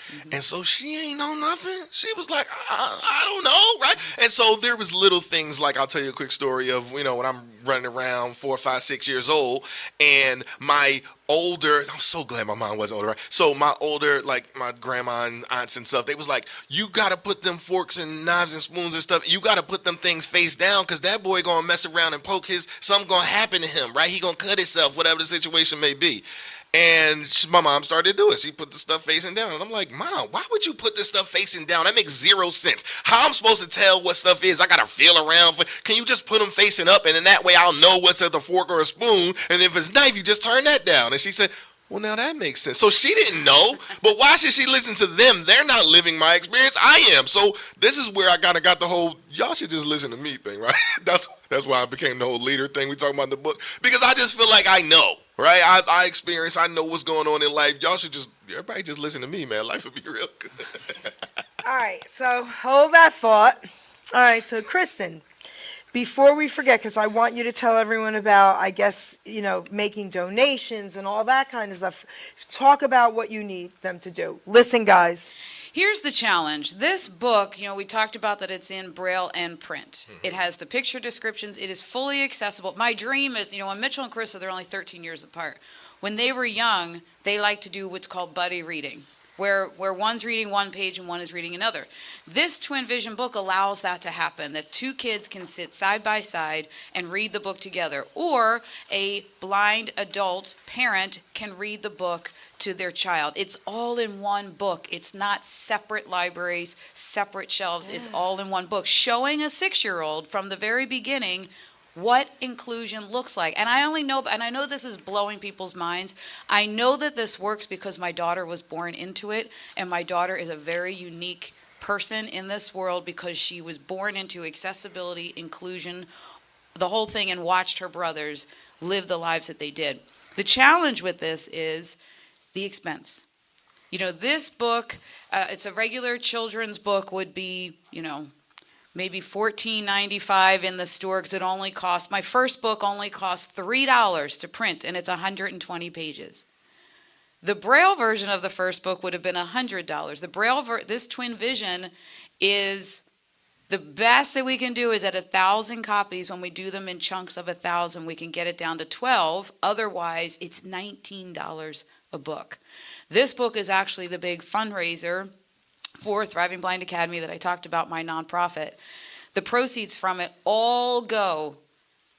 Mm-hmm. And so she ain't know nothing. She was like, I don't know, right? And so there was little things like, I'll tell you a quick story of, when I'm running around 4, 5, 6 years old, and my older, I'm so glad my mom wasn't older, right? So my older, like my grandma and aunts and stuff, they was like, you got to put them forks and knives and spoons and stuff, you got to put them things face down, because that boy going to mess around and poke something going to happen to him, right? He going to cut himself, whatever the situation may be. And my mom started to do it. She put the stuff facing down. And I'm like, Mom, why would you put this stuff facing down? That makes zero sense. How I'm supposed to tell what stuff is? I got to feel around. Can you just put them facing up? And in that way, I'll know what's at the fork or a spoon. And if it's knife, you just turn that down. And she said, well, now that makes sense. So she didn't know. But why should she listen to them? They're not living my experience. I am. So this is where I kind of got the whole, y'all should just listen to me thing, right? That's why I became the whole leader thing we talking about in the book. Because I just feel like I know. Right, I experience. I know what's going on in life. Y'all should everybody just listen to me, man. Life would be real good. All right, so hold that thought. All right, so Kristen, before we forget, because I want you to tell everyone about, I guess, making donations and all that kind of stuff. Talk about what you need them to do. Listen, guys. Here's the challenge. This book, we talked about that it's in Braille and print. Mm-hmm. It has the picture descriptions. It is fully accessible. My dream is, when Mitchell and Carissa, they're only 13 years apart. When they were young, they liked to do what's called buddy reading, where one's reading one page and one is reading another. This Twin Vision book allows that to happen, that two kids can sit side by side and read the book together, or a blind adult parent can read the book to their child. It's all in one book. It's not separate libraries, separate shelves. Yeah. It's all in one book, showing a 6-year-old from the very beginning what inclusion looks like. And I know this is blowing people's minds. I know that this works because my daughter was born into it, and my daughter is a very unique person in this world because she was born into accessibility, inclusion, the whole thing, and watched her brothers live the lives that they did. The challenge with this is the expense. This book, it's a regular children's book, would be, maybe $14.95 in the store, because it only cost, my first book only cost $3 to print, and it's 120 pages. The Braille version of the first book would have been $100. The Braille, this Twin Vision is, the best that we can do is at 1,000 copies. When we do them in chunks of 1,000, we can get it down to 12. Otherwise, it's $19 a book. This book is actually the big fundraiser for Thriving Blind Academy that I talked about, my nonprofit. The proceeds from it all go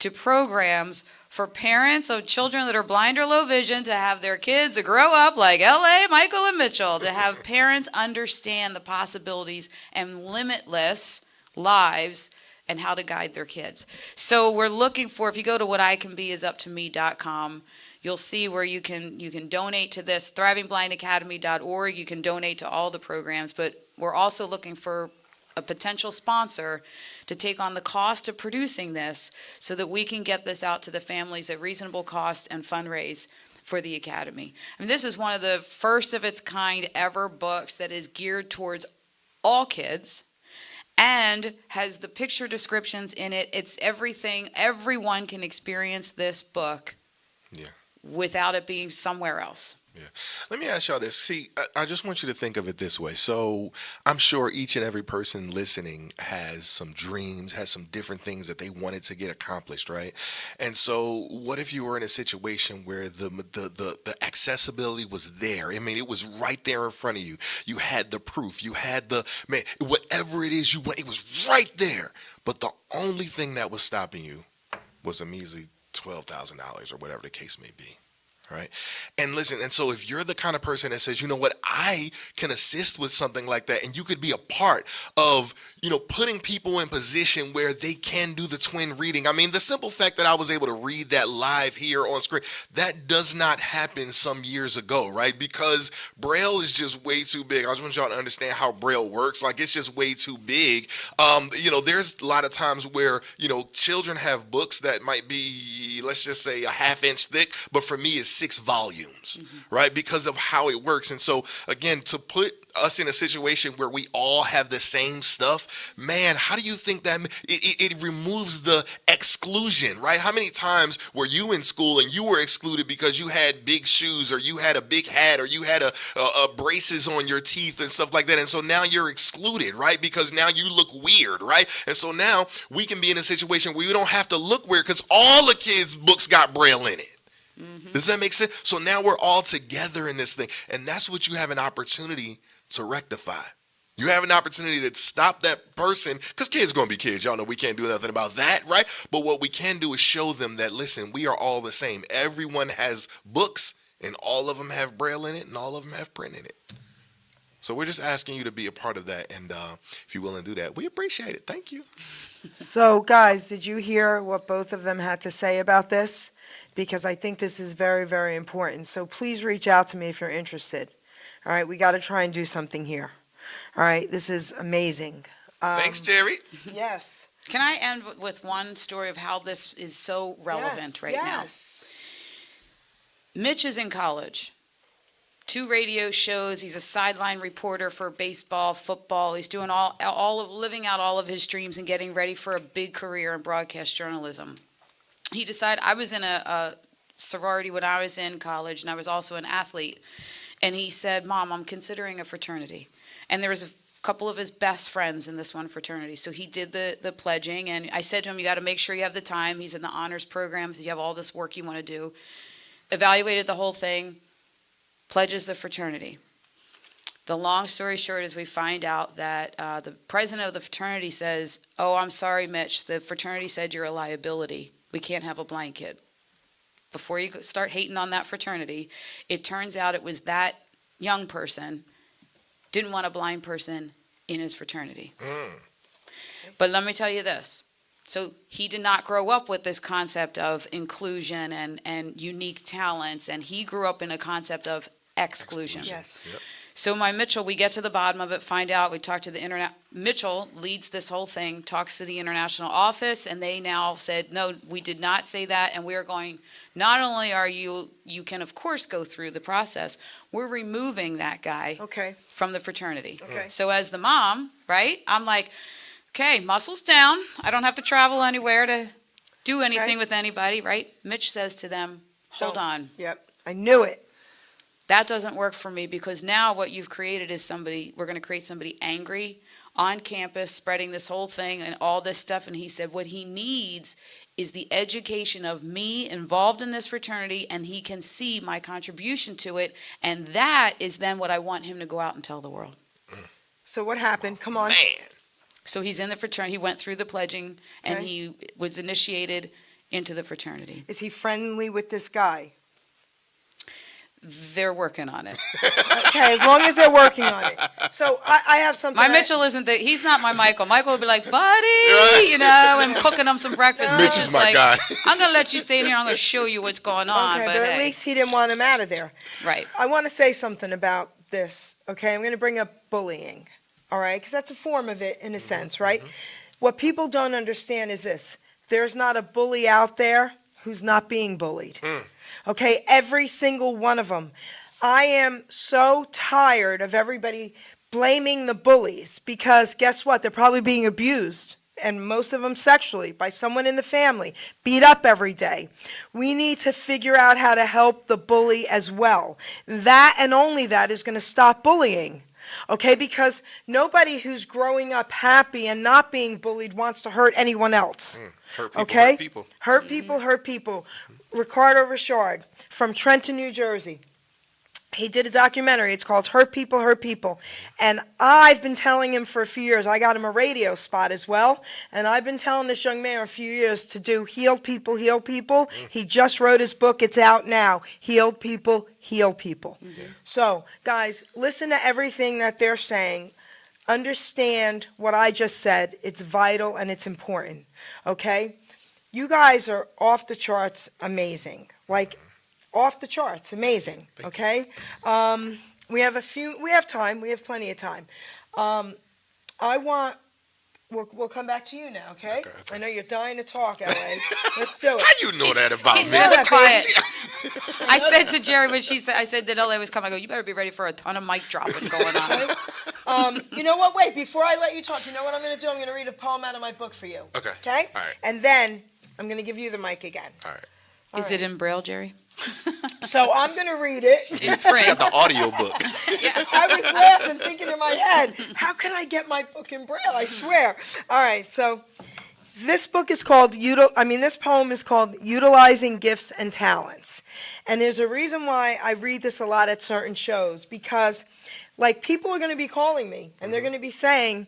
to programs for parents of children that are blind or low vision to have their kids grow up like L.A., Michael, and Mitchell, to have parents understand the possibilities and limitless lives and how to guide their kids. So we're looking for, if you go to whaticanbeisuptome.com, you'll see where you can donate to this, thrivingblindacademy.org. You can donate to all the programs, but we're also looking for a potential sponsor to take on the cost of producing this so that we can get this out to the families at reasonable cost and fundraise for the Academy. I mean, this is one of the first of its kind ever books that is geared towards all kids and has the picture descriptions in it. It's everything. Everyone can experience this book without it being somewhere else. Yeah. Let me ask y'all this. See, I just want you to think of it this way. So I'm sure each and every person listening has some dreams, has some different things that they wanted to get accomplished, right? And so what if you were in a situation where the accessibility was there? I mean, it was right there in front of you. You had the proof. You had whatever it is you want, it was right there. But the only thing that was stopping you was a measly $12,000 or whatever the case may be. Right. And listen, and so if you're the kind of person that says, you know what, I can assist with something like that, and you could be a part of, putting people in position where they can do the twin reading. I mean, the simple fact that I was able to read that live here on screen, that does not happen some years ago, right? Because Braille is just way too big. I just want y'all to understand how Braille works. Like, it's just way too big. There's a lot of times where, children have books that might be, let's just say, a half-inch thick, but for me, it's 6 volumes, right? Because of how it works. And so, again, to put us in a situation where we all have the same stuff, man, how do you think that it removes the exclusion, right? How many times were you in school and you were excluded because you had big shoes or you had a big hat or you had a braces on your teeth and stuff like that? And so now you're excluded, right? Because now you look weird, right? And so now we can be in a situation where we don't have to look weird because all the kids' books got Braille in it. Does that make sense? So now we're all together in this thing. And that's what you have an opportunity to rectify. You have an opportunity to stop that person, because kids are going to be kids. Y'all know we can't do nothing about that, right? But what we can do is show them that, listen, we are all the same. Everyone has books, and all of them have Braille in it, and all of them have print in it. So we're just asking you to be a part of that. And if you're willing to do that, we appreciate it. Thank you. So, guys, did you hear what both of them had to say about this? Because I think this is very, very important. So please reach out to me if you're interested. All right, we got to try and do something here. All right, this is amazing. Thanks, Jerry. Yes. Can I end with one story of how this is so relevant right now? Yes. Mitch is in college. 2 radio shows. He's a sideline reporter for baseball, football. He's doing living out all of his dreams and getting ready for a big career in broadcast journalism. He decided, I was in a sorority when I was in college, and I was also an athlete. And he said, Mom, I'm considering a fraternity. And there was a couple of his best friends in this one fraternity. So he did the pledging, and I said to him, you got to make sure you have the time. He's in the honors program, so you have all this work you want to do. Evaluated the whole thing, pledges the fraternity. The long story short is we find out that the president of the fraternity says, oh, I'm sorry, Mitch, the fraternity said you're a liability. We can't have a blind kid. Before you start hating on that fraternity, it turns out it was that young person didn't want a blind person in his fraternity. But let me tell you this. So he did not grow up with this concept of inclusion and unique talents, and he grew up in a concept of exclusion. Yes. Yep. So my Mitchell, we get to the bottom of it, find out, we talk to the internet. Mitchell leads this whole thing, talks to the international office, and they now said, no, we did not say that, and we are going, not only are you can of course go through the process, we're removing that guy from the fraternity. Okay. So as the mom, right, I'm like, okay, muscles down. I don't have to travel anywhere to do anything with anybody, right? Mitch says to them, hold on. Yep. I knew it. That doesn't work for me, because now what you've created is we're going to create somebody angry on campus, spreading this whole thing and all this stuff. And he said what he needs is the education of me involved in this fraternity, and he can see my contribution to it. And that is then what I want him to go out and tell the world. So what happened? Come on. Man. So he's in the fraternity. He went through the pledging, and he was initiated into the fraternity. Is he friendly with this guy? They're working on it. Okay, as long as they're working on it. So I have something. My Mitchell isn't he's not my Michael. Michael would be like, buddy, you know, and cooking him some breakfast. No. Mitch is my guy. I'm going to let you stay in here. I'm going to show you what's going on. Okay, but but at hey. least he didn't want him out of there. Right. I want to say something about this, okay? I'm going to bring up bullying, all right? Because that's a form of it in a sense, right? What people don't understand is this. There's not a bully out there who's not being bullied, okay? Every single one of them. I am so tired of everybody blaming the bullies because guess what? They're probably being abused, and most of them sexually, by someone in the family, beat up every day. We need to figure out how to help the bully as well. That and only that is going to stop bullying. Okay, because nobody who's growing up happy and not being bullied wants to hurt anyone else. Hurt people, Okay? hurt people. Hurt people, hurt people. Ricardo Richard from Trenton, New Jersey. He did a documentary. It's called Hurt People, Hurt People. And I've been telling him for a few years. I got him a radio spot as well. And I've been telling this young man for a few years to do Heal People, Heal People. He just wrote his book. It's out now. Healed People, Heal People. So, guys, listen to everything that they're saying. Understand what I just said. It's vital and it's important. Okay? You guys are off the charts amazing. Like, off the charts, amazing, okay? We have time, we have plenty of time. We'll come back to you now, okay? I know you're dying to talk, LA. Let's do it. How you know that about He's me? so quiet. I said to Jerry when I said that LA was coming, I go, you better be ready for a ton of mic dropping going on. You know what? Wait, before I let you talk, you know what I'm going to do? I'm going to read a poem out of my book for you. Okay. Okay? All right. And then I'm going to give you the mic again. All right. Is it in Braille, Jerry? So I'm going to read it. In She got print. the audio book. I was laughing, thinking in my head, how can I get my book in Braille? I swear. All right, so this book is called, this poem is called Utilizing Gifts and Talents. And there's a reason why I read this a lot at certain shows, because, like, people are going to be calling me, and they're going to be saying,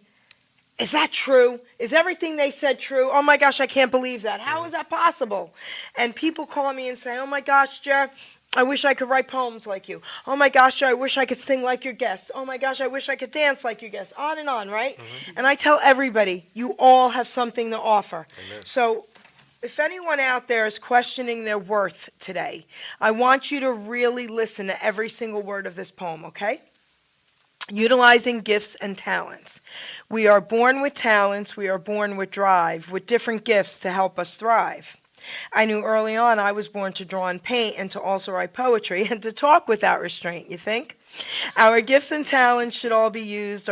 is that true? Is everything they said true? Oh my gosh, I can't believe that. How is that possible? And people call me and say, oh my gosh, Jer, I wish I could write poems like you. Oh my gosh, Jer, I wish I could sing like your guests. Oh my gosh, I wish I could dance like your guests. On and on, right? And I tell everybody, you all have something to offer. Amen. So if anyone out there is questioning their worth today, I want you to really listen to every single word of this poem, okay? Utilizing gifts and talents. We are born with talents, we are born with drive, with different gifts to help us thrive. I knew early on I was born to draw and paint and to also write poetry and to talk without restraint, you think? Our gifts and talents should all be used,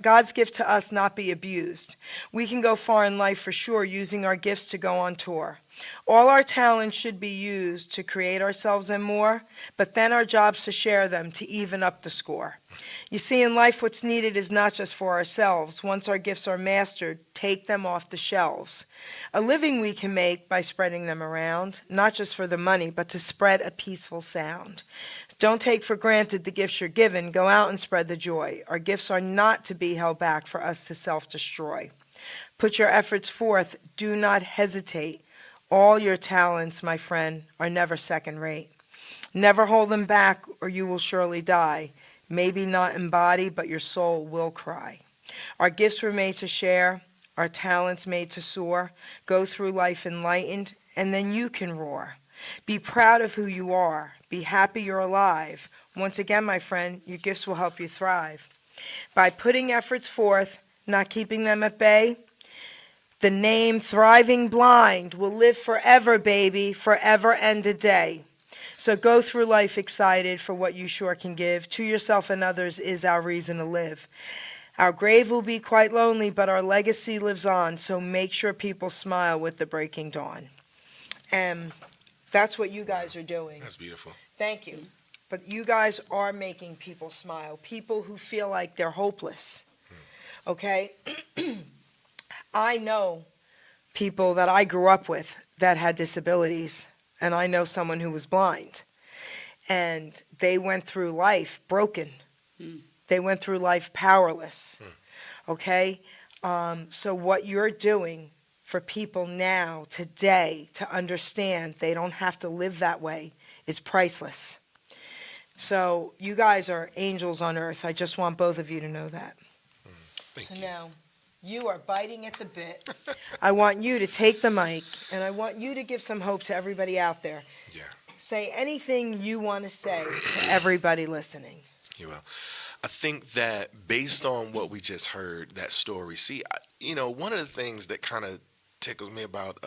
God's gift to us not be abused. We can go far in life for sure using our gifts to go on tour. All our talents should be used to create ourselves and more, but then our job's to share them to even up the score. You see, in life what's needed is not just for ourselves. Once our gifts are mastered, take them off the shelves. A living we can make by spreading them around, not just for the money, but to spread a peaceful sound. Don't take for granted the gifts you're given. Go out and spread the joy. Our gifts are not to be held back for us to self-destroy. Put your efforts forth. Do not hesitate. All your talents, my friend, are never second rate. Never hold them back or you will surely die. Maybe not in body, but your soul will cry. Our gifts were made to share, our talents made to soar. Go through life enlightened, and then you can roar. Be proud of who you are. Be happy you're alive. Once again, my friend, your gifts will help you thrive. By putting efforts forth, not keeping them at bay, the name Thriving Blind will live forever, baby, forever and a day. So go through life excited for what you sure can give. To yourself and others is our reason to live. Our grave will be quite lonely, but our legacy lives on. So make sure people smile with the breaking dawn. And that's what you guys are doing. That's beautiful. Thank you. But you guys are making people smile. People who feel like they're hopeless. Okay? I know people that I grew up with that had disabilities. And I know someone who was blind. And they went through life broken. They went through life powerless. Okay? So what you're doing for people now, today, to understand they don't have to live that way is priceless. So you guys are angels on earth. I just want both of you to know that. Thank So you. now, you are biting at the bit. I want you to take the mic, and I want you to give some hope to everybody out there. Yeah. Say anything you want to say to everybody listening. You will. I think that based on what we just heard, that story, one of the things that kind of tickles me about,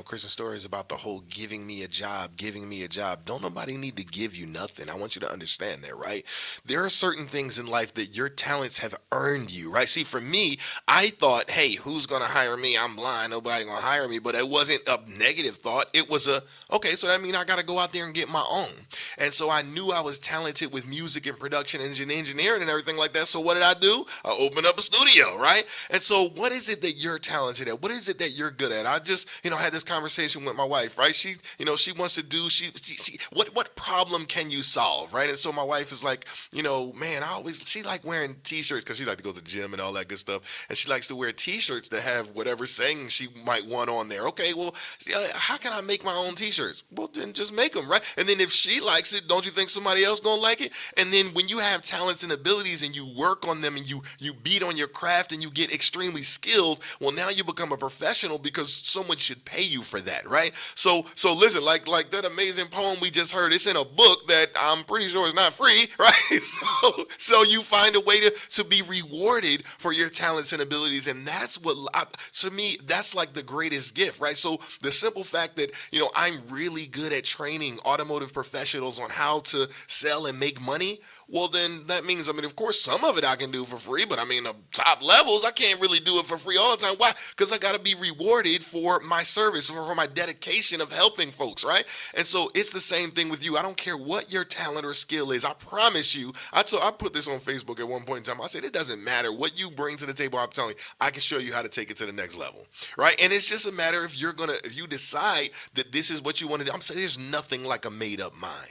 Christian story is about the whole giving me a job. Don't nobody need to give you nothing. I want you to understand that, right? There are certain things in life that your talents have earned you, right? See, for me, I thought, hey, who's going to hire me? I'm blind. Nobody going to hire me. But it wasn't a negative thought. It was okay, so that means I got to go out there and get my own. And so I knew I was talented with music and production and engineering and everything like that. So what did I do? I opened up a studio, right? And so what is it that you're talented at? What is it that you're good at? I just, had this conversation with my wife, right? She wants to do, what problem can you solve, right? And so my wife is like, man, she like wearing t-shirts because she like to go to the gym and all that good stuff. And she likes to wear t-shirts that have whatever saying she might want on there. Okay, well, how can I make my own t-shirts? Well, then just make them, right? And then if she likes it, don't you think somebody else gonna like it? And then when you have talents and abilities and you work on them and you beat on your craft and you get extremely skilled, well, now you become a professional because someone should pay you for that, right? So listen, like that amazing poem we just heard, it's in a book that I'm pretty sure is not free, right? So you find a way to be rewarded for your talents and abilities, and that's what, to me, that's like the greatest gift, right? So the simple fact that, I'm really good at training automotive professionals on how to sell and make money, well, then that means, of course, some of it I can do for free, but the top levels, I can't really do it for free all the time. Why? Because I got to be rewarded for my service, for my dedication of helping folks, right? And so it's the same thing with you. I don't care what your talent or skill is. I promise you, I put this on Facebook at one point in time. I said, it doesn't matter what you bring to the table. I'm telling you, I can show you how to take it to the next level, right? And it's just a matter if you decide that this is what you want to do. I'm saying there's nothing like a made up mind.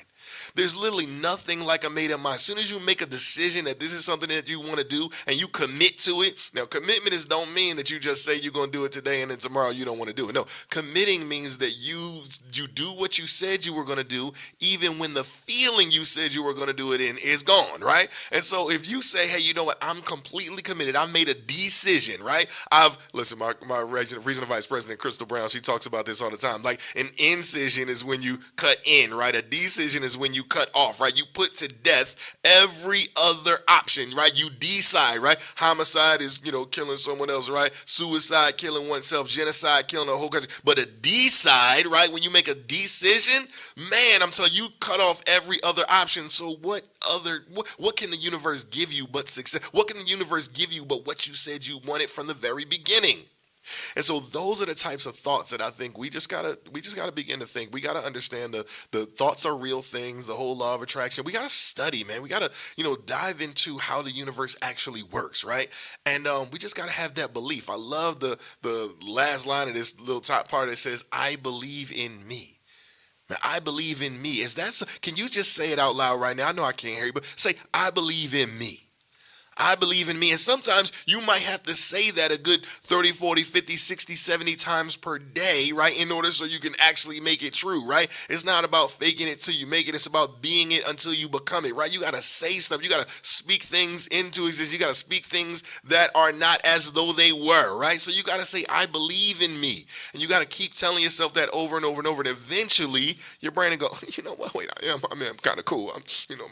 There's literally nothing like a made up mind. As soon as you make a decision that this is something that you want to do and you commit to it. Now, commitment don't mean that you just say you're going to do it today and then tomorrow you don't want to do it. No, committing means that you do what you said you were going to do, even when the feeling you said you were going to do it in is gone, right? And so if you say, hey, you know what, I'm completely committed. I made a decision, right? My regional vice president, Crystal Brown, she talks about this all the time. Like an incision is when you cut in, right? A decision is when you cut off, right? You put to death every other option, right? You decide, right? Homicide is, killing someone else, right? Suicide, killing oneself. Genocide, killing a whole country. But a decide, right? When you make a decision, man, I'm telling you, cut off every other option. So what can the universe give you but success? What can the universe give you but what you said you wanted from the very beginning? And so those are the types of thoughts that I think we just gotta begin to think. We gotta understand the thoughts are real things, the whole law of attraction. We gotta study, man. We gotta, dive into how the universe actually works, right? And we just gotta have that belief. I love the last line of this little top part that says, I believe in me. Man, I believe in me. Can you just say it out loud right now? I know I can't hear you, but say, I believe in me. I believe in me. And sometimes you might have to say that a good 30, 40, 50, 60, 70 times per day, right? In order so you can actually make it true, right? It's not about faking it till you make it. It's about being it until you become it, right? You got to say stuff. You got to speak things into existence. You got to speak things that are not as though they were, right? So you got to say, I believe in me. And you got to keep telling yourself that over and over and over. And eventually your brain will go, you know what? Wait, I'm kind of cool.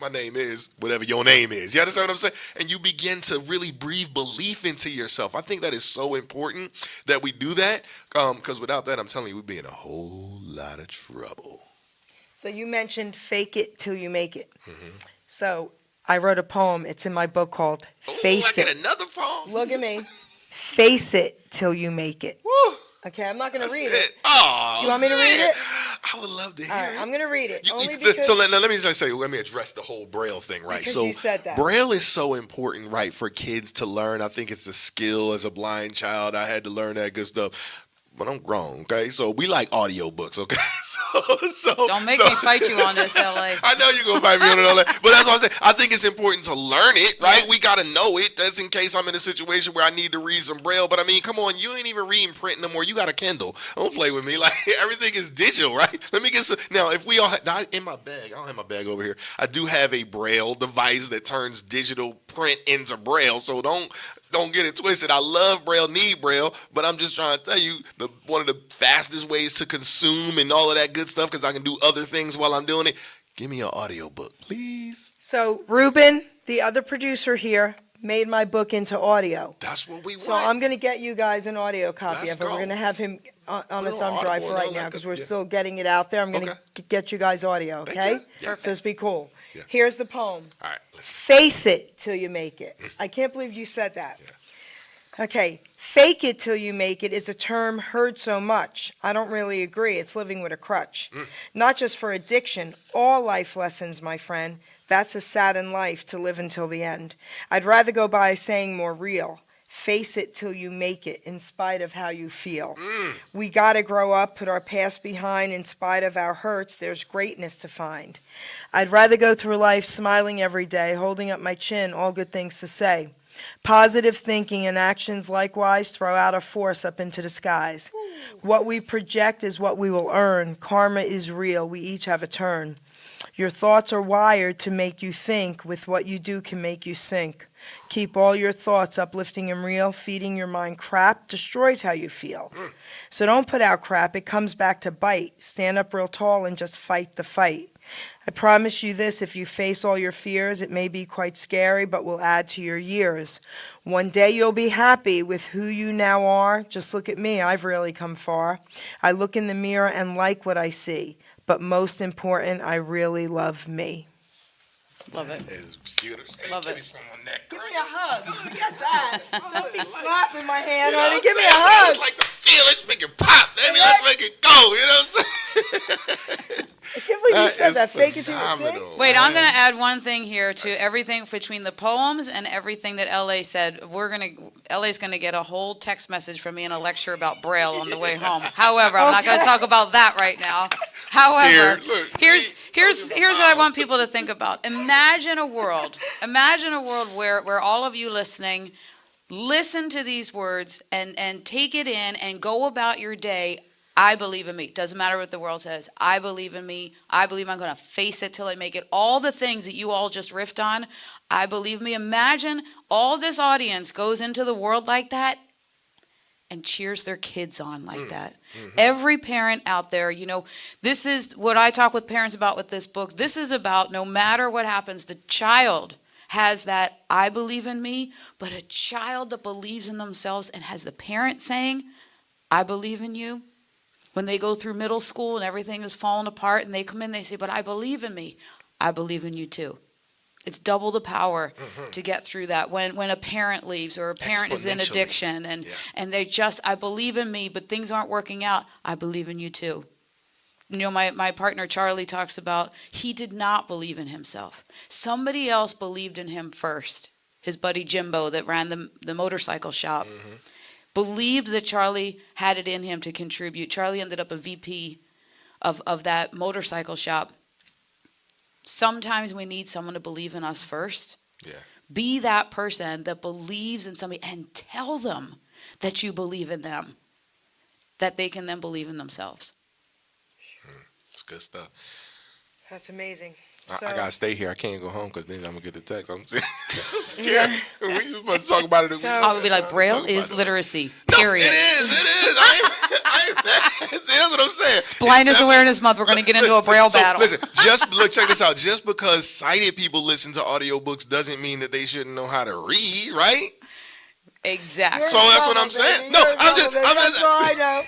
My name is whatever your name is. You understand what I'm saying? And you begin to really breathe belief into yourself. I think that is so important that we do that, because without that, I'm telling you, we'd be in a whole lot of trouble. So you mentioned fake it till you make it. Mm-hmm. So I wrote a poem. It's in my book called Face I It. get another poem. Look at me. Face it till you make it. Woo. Okay, I'm not going to read That's it. Oh, You want me to read it? I would love to hear All right, it. I'm going to read it. Only because So let me address the whole Braille thing, right? Because so you said that. Braille is so important, right, for kids to learn. I think it's a skill as a blind child. I had to learn that good stuff. but I'm grown, okay? So we like audiobooks, okay? So Don't make me fight you on this, LA. I know you're going to fight me on it all that, but that's what I'm saying. I think it's important to learn it, right? We got to know it. That's in case I'm in a situation where I need to read some Braille. But I mean, come on, you ain't even reading print no more. You got a Kindle. Don't play with me. Like, everything is digital, right? Let me get some. Now, if we all had, now, in my bag, I don't have my bag over here. I do have a Braille device that turns digital print into Braille. So don't get it twisted. I love Braille, need Braille, but I'm just trying to tell you one of the fastest ways to consume and all of that good stuff, because I can do other things while I'm doing it. Give me an audiobook, please. So Ruben, the other producer here, made my book into audio. That's what we want. So I'm going to get you guys an audio copy Let's of it. go. We're going to have him on a Put it thumb on drive Audible for and right all now that because good- we're yeah. still getting it out there. I'm going to get you guys audio, Thank okay? you. Yeah. So it's be cool. Yeah. Here's the poem. All right, let's Face it till you make it. I can't believe you said that. Okay, fake it till you make it is a term heard so much. I don't really agree. It's living with a crutch. Not just for addiction, all life lessons, my friend. That's a saddened life to live until the end. I'd rather go by saying more real. Face it till you make it, in spite of how you feel. We gotta grow up, put our past behind. In spite of our hurts, there's greatness to find. I'd rather go through life smiling every day, holding up my chin, all good things to say. Positive thinking and actions likewise throw out a force up into the skies. What we project is what we will earn. Karma is real. We each have a turn. Your thoughts are wired to make you think. With what you do can make you sink. Keep all your thoughts uplifting and real. Feeding your mind crap destroys how you feel. So don't put out crap. It comes back to bite. Stand up real tall and just fight the fight. I promise you this, if you face all your fears, it may be quite scary, but will add to your years. One day you'll be happy with who you now are. Just look at me, I've really come far. I look in the mirror and like what I see. But most important, I really love me. Love it. It's beautiful. Love Give me it. some on that. Give me a hug. Forget that. Don't be slapping my hand, You know honey. what Give me a I'm saying? I hug. just like to feel it. Let's make it pop, baby. Let's make it go. You know what I'm saying? I can't believe you said is that. Fake it till you sing. phenomenal, Wait, I'm man. going to add one thing here to everything between the poems and everything that LA said. LA's going to get a whole text message from me and a lecture about Braille on the way home. However, I'm not going to talk about that right now. However, Scared. Look, here's see? here's here's what I want people to think about. Imagine a world where all of you listening listen to these words and take it in and go about your day. I believe in me. Doesn't matter what the world says. I believe in me. I believe I'm going to face it till I make it. All the things that you all just riffed on, I believe in me. Imagine all this audience goes into the world like that and cheers their kids on like that. Every parent out there, you know, this is what I talk with parents about with this book. This is about no matter what happens, the child has that I believe in me, but a child that believes in themselves and has the parent saying, I believe in you. When they go through middle school and everything is falling apart and they come in, they say, but I believe in me. I believe in you too. It's double the power to get through that. When a parent leaves or a parent is in Exponentially. addiction and they just, I believe in me, but things aren't working out. I believe in you too. You know, my partner Charlie talks about he did not believe in himself. Somebody else believed in him first. His buddy Jimbo that ran the motorcycle shop. Believed that Charlie had it in him to contribute. Charlie ended up a VP of that motorcycle shop. Sometimes we need someone to believe in us first. Yeah. Be that person that believes in somebody and tell them that you believe in them, that they can then believe in themselves. It's good stuff. That's amazing. I gotta stay here. I can't go home because then I'm gonna get the text. I'm scared. We was about to talk about it. So- I would be like, Braille Talk is about it. literacy, No, period. it is. I ain't mad. See, that's what I'm saying. Blindness It's Awareness Month, we're going to get into a Listen, Braille so, battle. Listen, check this out. Just because sighted people listen to audiobooks doesn't mean that they shouldn't know how to read, right? Exactly. So that's what I'm saying. No, That's all I know.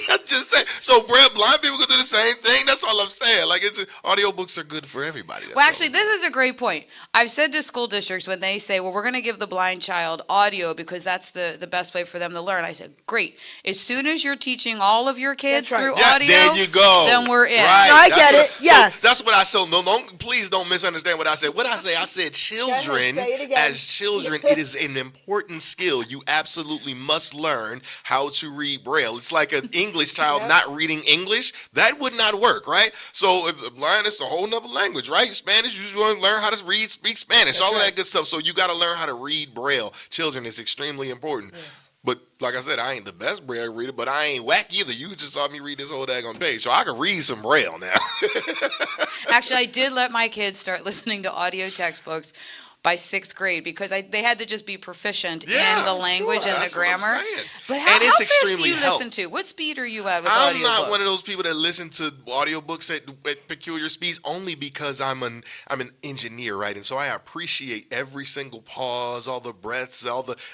I'm just saying. So blind people can do the same thing. That's all I'm saying. Like audiobooks are good for everybody. That's Well, all. actually, this is a great point. I've said to school districts when they say, well, we're going to give the blind child audio because that's the best way for them to learn. I said, great. As soon as you're teaching all of your kids That's right. through Yeah, audio, there you go. then we're in. Right. No, I That's get what it. Yes. So that's what I said. No, please don't misunderstand what I said. What I say, I said children. Say it again. As children, it is an important skill. You absolutely must learn how to read Braille. It's like a English child Yep. not reading English, that would not work, right? So blind is a whole nother language, right? Spanish, you want to learn how to read, speak Spanish, all of that good stuff. So you got to learn how to read Braille. Children, is extremely important. Yes. But like I said, I ain't the best Braille reader, but I ain't whack either. You just saw me read this whole daggone page, so I can read some Braille now. Actually, I did let my kids start listening to audio textbooks by 6th grade because they had to just be proficient in the language and the That's what I'm grammar. saying. But And how it's fast do extremely you helpful. listen to? What speed are you at with I'm audiobooks? not one of those people that listen to audiobooks at peculiar speeds, only because I'm an engineer, right? And so I appreciate every single pause, all the breaths,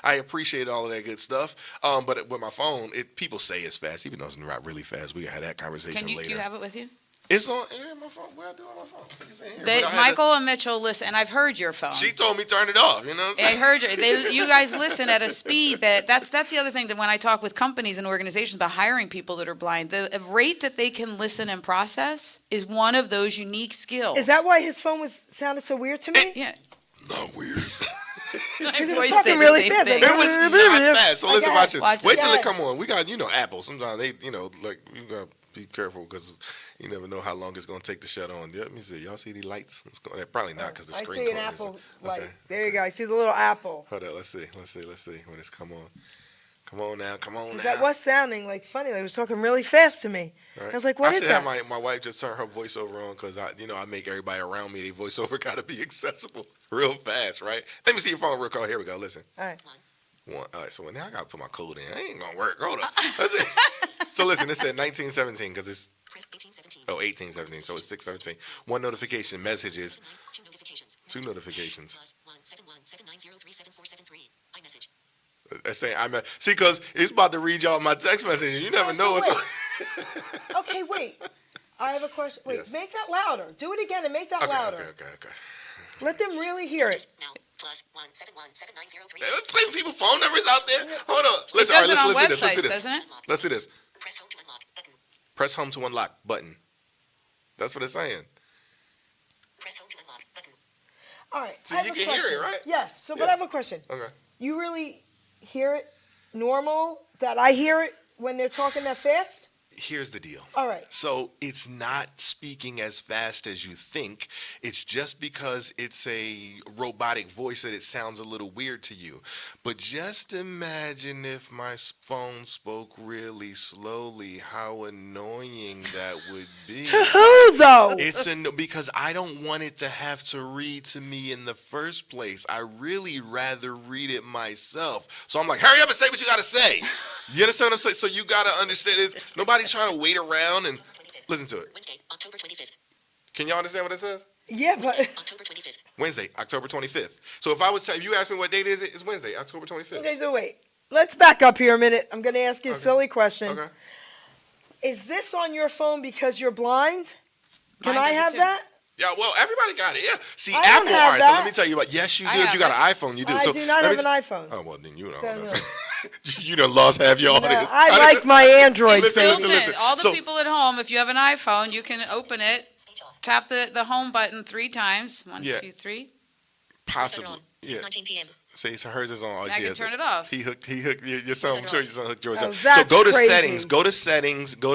I appreciate all of that good stuff. But with my phone, people say it's fast, even though it's not really fast. We can have that conversation later. Do you have it with you? It's on my phone. What I do on my phone? It's in here. But I had Michael and Mitchell listen, and I've heard your phone. she told me turn it off. You know what I'm I saying? heard you guys listen at a speed that's the other thing that when I talk with companies and organizations about hiring people that are blind, the rate that they can listen and process is one of those unique skills. Is that why his phone sounded so weird to me? Yeah. Not weird. Because he was Voice talking say the really same fast. thing. It was not fast. So listen, watch it. Watch it. Wait till Go it ahead. come on. We got, Apple. Sometimes they, like, you got to be careful because you never know how long it's going to take to shut on. Let me see. Y'all see these lights? Probably not because the I screen see an corner apple is- light. Okay. There you go. I see the little apple. Hold up. Let's see when it's come on. Come on now. Come on now. Because that was sounding like funny. They was talking really fast to me. Right. I was like, what I is should that? have my wife just turn her voiceover on because I make everybody around me, their voiceover got to be accessible real fast, right? Let me see your phone real quick. Here we go. Listen. All right. One. All right, so now I got to put my code in. I ain't going to work. Hold up. That's it. So listen, it said 1917 because it's, 1817. So it's 617. One notification, messages, two notifications. That's saying see, because it's about to read y'all my text message. You never know what's Okay, wait. I have a question. Wait, Yes. make that louder. Do it again and make that louder. Okay. Let them really hear it. There's plenty people phone numbers out there. Hold on. It Listen, does it all on right, let's do websites, this. doesn't it? Let's do this. Press home to unlock button. That's what it's saying. All right. So I have you a can hear it, question. right? Yes. So, but Yeah. I have a question. Okay. You really hear it normal that I hear it when they're talking that fast? Here's the deal. All right. So it's not speaking as fast as you think. It's just because it's a robotic voice that it sounds a little weird to you. But just imagine if my phone spoke really slowly, how annoying that would be. To who, though? It's because I don't want it to have to read to me in the first place. I really rather read it myself. So I'm like, hurry up and say what you got to say. You understand what I'm saying? So you got to understand it. Nobody's trying to wait around and listen to it. Wednesday, October 25th. Can y'all understand what it says? Yeah, but October 25th. Wednesday, October 25th. So if you ask me what date is it, it's Wednesday, October 25th. okay. So wait. Let's back up here a minute. I'm going to ask you a Okay. silly question. Okay. Is this on your phone because you're blind? Can Mine I does it have too. that? Yeah, well, everybody got it. Yeah. See, I don't Apple, have all right, so that. let me tell you about, yes, you do. I If have you got it. an iPhone, you do. I so do not let have me an iPhone. Oh, well, then you Don't don't. know. You done lost half your No, audience. I like my Android Listen, phone. listen, Built in. listen. All the So- people at home, if you have an iPhone, you can open it, Speech off. tap the home button 3 times. One, Yeah. 2, 3. Possibly. on. Yeah. 6:19 p.m. See, so hers is on. Oh, Now I yeah, can turn it off. He hooked your son. I'm sure your son hooked yours Oh, up. So that's go to crazy. settings, go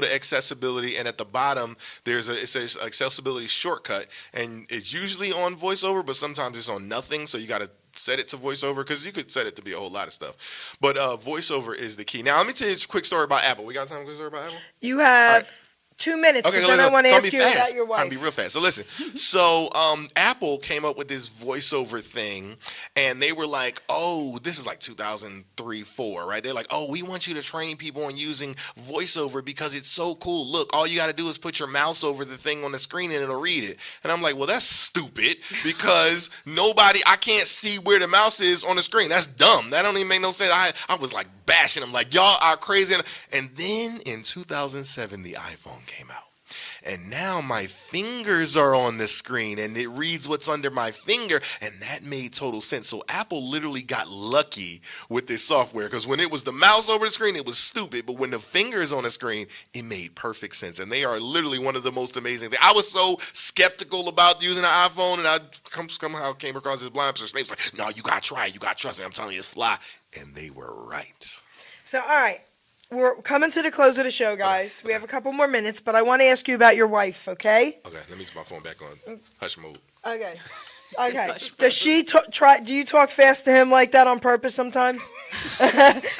to accessibility, and at the bottom it says accessibility shortcut, and it's usually on voiceover, but sometimes it's on nothing. So you got to set it to voiceover because you could set it to be a whole lot of stuff. But voiceover is the key. Now let me tell you a quick story about Apple. We got time for a quick story about Apple? You have All right. 2 minutes because then I look, want to tell ask me you fast. about your I'm wife. gonna be real fast. So listen, so Apple came up with this voiceover thing, and they were like, "Oh, this is like 2003, 4, right?" They're like, "Oh, we want you to train people on using voiceover because it's so cool. Look, all you got to do is put your mouse over the thing on the screen and it'll read it." And I'm like, "Well, that's stupid because I can't see where the mouse is on the screen. That's dumb. That don't even make no sense." I was like bashing them, like, y'all are crazy. And then in 2007, the iPhone came out. And now my fingers are on the screen and it reads what's under my finger. And that made total sense. So Apple literally got lucky with this software because when it was the mouse over the screen, it was stupid. But when the finger is on the screen, it made perfect sense. And they are literally one of the most amazing things. I was so skeptical about using an iPhone, and I somehow came across this blind person. They was like, "No, you got to try it. You got to trust me. I'm telling you, it's fly." And they were right. So, all right. we're coming to the close of the show, guys. We have a couple more minutes, but I want to ask you about your wife, okay? Okay, let me get my phone back on hush mode. Okay. Okay. Does she try? Do you talk fast to him like that on purpose sometimes?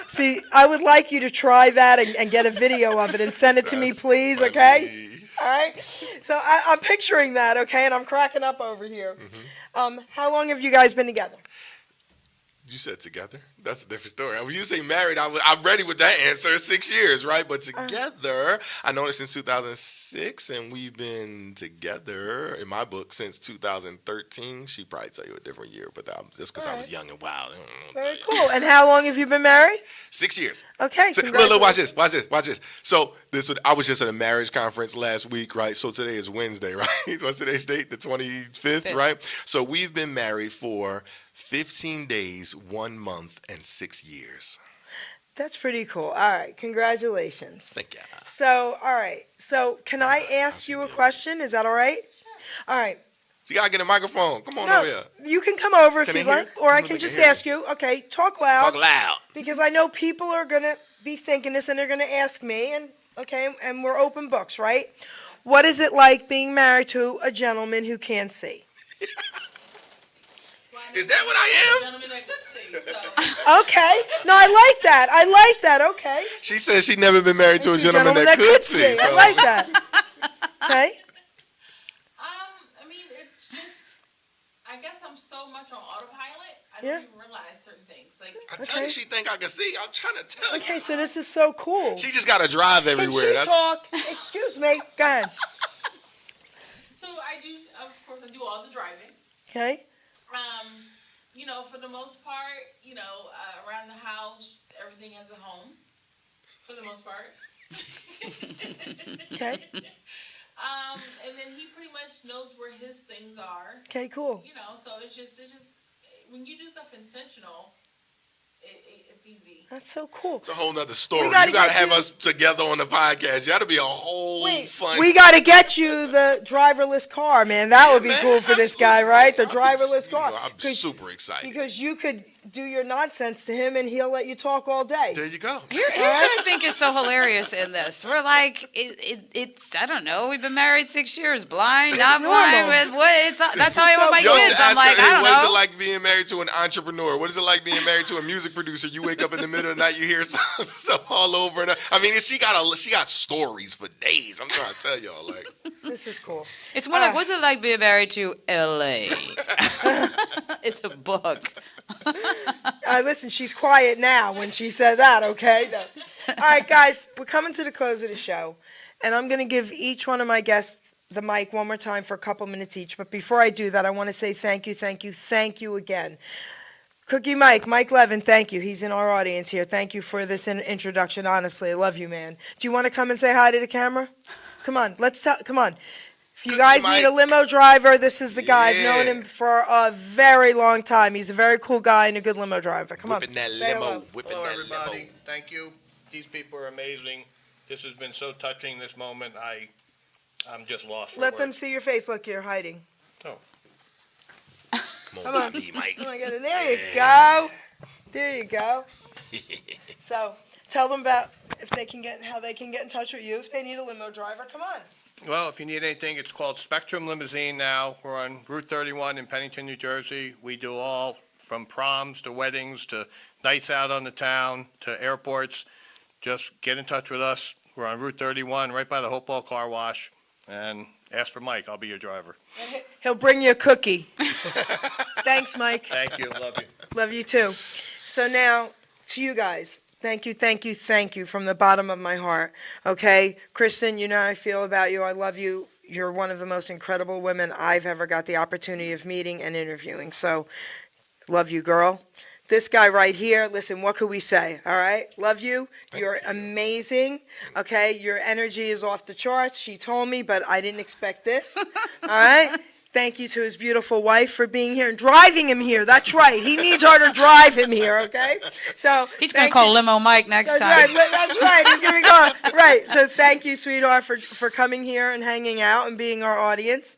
See, I would like you to try that and get a video of it and send it to me, please. Okay. All right. So I'm picturing that. Okay, and I'm cracking up over here. How long have you guys been together? You said together? That's a different story. When you say married, I'm ready with that answer. 6 years, right? But together, I know this since 2006, and we've been together, in my book, since 2013. She'd probably tell you a different year, but just because I was young and wild. Very cool. And how long have you been married? 6 years. Okay. So, look, watch this. So I was just at a marriage conference last week, right? So today is Wednesday, right? What's today's date? The 25th, right? So we've been married for 15 days, 1 month, and 6 years. That's pretty cool. All right. Congratulations. Thank you. So, all right. So, can I ask you a question? Is that all right? Sure. All right. You gotta get a microphone. Come on No, over here. you can come over if Can you'd they hear like, it? or I I don't can think just they hear ask you. Okay, talk loud. Talk loud. Because I know people are gonna be thinking this and they're gonna ask me, and okay, and we're open books, right? What is it like being married to a gentleman who can't see? Is that what I am? Gentlemen that could see, so. Okay, no, I like that. I like that. Okay, She says she's never been married to a It's a gentleman that could see. I So. like that. Okay. I mean, it's just, I guess I'm so much on autopilot, I Yeah. don't even realize certain things. Like, I tell you, she think I can see. I'm trying to tell you. Okay, so this is so cool. She just got to drive Can everywhere. she talk? Excuse me. Go ahead. so I do, of course, I do all the driving. Okay. You know, for the most part, you know, around the house, everything has a home, for the most part. Okay. And then he pretty much knows where his things are, Okay. Cool. you know, so it's just, when you do stuff intentional, it's easy. That's so cool. It's a whole nother story. We You gotta got to get have you- us together on the podcast. That'll be a whole Wait, fun. we got to get you the driverless car, man. That would be Man, cool for this guy, absolutely. right? The I'm driverless car. I'm 'Cause- super excited. Because you could do your nonsense to him and he'll let you talk all day. There you go. Here's what I think is so hilarious in this. We're like, it's I don't know. We've been married 6 years, blind, not blind. normal. With what? That's how I want my Y'all should kids. I'm ask like, her, I hey, don't what is it know. like being married to an entrepreneur? What is it like being married to a music producer? You wake up in the middle of the night, you hear stuff all over. And I mean, she got stories for days. I'm trying to tell y'all, like. This is cool. It's more like, what's it like being married to L.A.? It's a book. Listen, she's quiet now when she said that, okay? No. All right, guys, we're coming to the close of the show. And I'm going to give each one of my guests the mic one more time for a couple minutes each. But before I do that, I want to say thank you again. Cookie Mike Levin, thank you. He's in our audience here. Thank you for this introduction. Honestly, I love you, man. Do you want to come and say hi to the camera? Come on, come on. If you Cookie guys need a Mike. limo driver, this is the guy. I've known Yeah. him for a very long time. He's a very cool guy and a good limo driver. Come on. Whipping that say limo. hello. Whipping Hello, that everybody. limo. Thank you. These people are amazing. This has been so touching, this moment. I'm just lost for Let them words. see your face. Look, you're hiding. Oh. Come on, baby, Mike. Oh my God, and there you go. There you go. So tell them about how they can get in touch with you if they need a limo driver. Come on. Well, if you need anything, it's called Spectrum Limousine now. We're on Route 31 in Pennington, New Jersey. We do all from proms to weddings to nights out on the town to airports. Just get in touch with us. We're on Route 31, right by the Hopewell Car Wash. And ask for Mike. I'll be your driver. He'll bring you a cookie. Thanks, Mike. Thank you. Love you. Love you too. So now to you guys. Thank you from the bottom of my heart. Okay, Kristin, you know how I feel about you. I love you. You're one of the most incredible women I've ever got the opportunity of meeting and interviewing. So, love you, girl. This guy right here, listen, what could we say? All right, love you. You're amazing. Okay, your energy is off the charts. She told me, but I didn't expect this. All right. Thank you to his beautiful wife for being here and driving him here. That's right. He needs her to drive him here, okay? So He's going thank to call you. Limo Mike next That's time. right. That's right. He's going to be going. Right. So thank you, sweetheart, for coming here and hanging out and being our audience.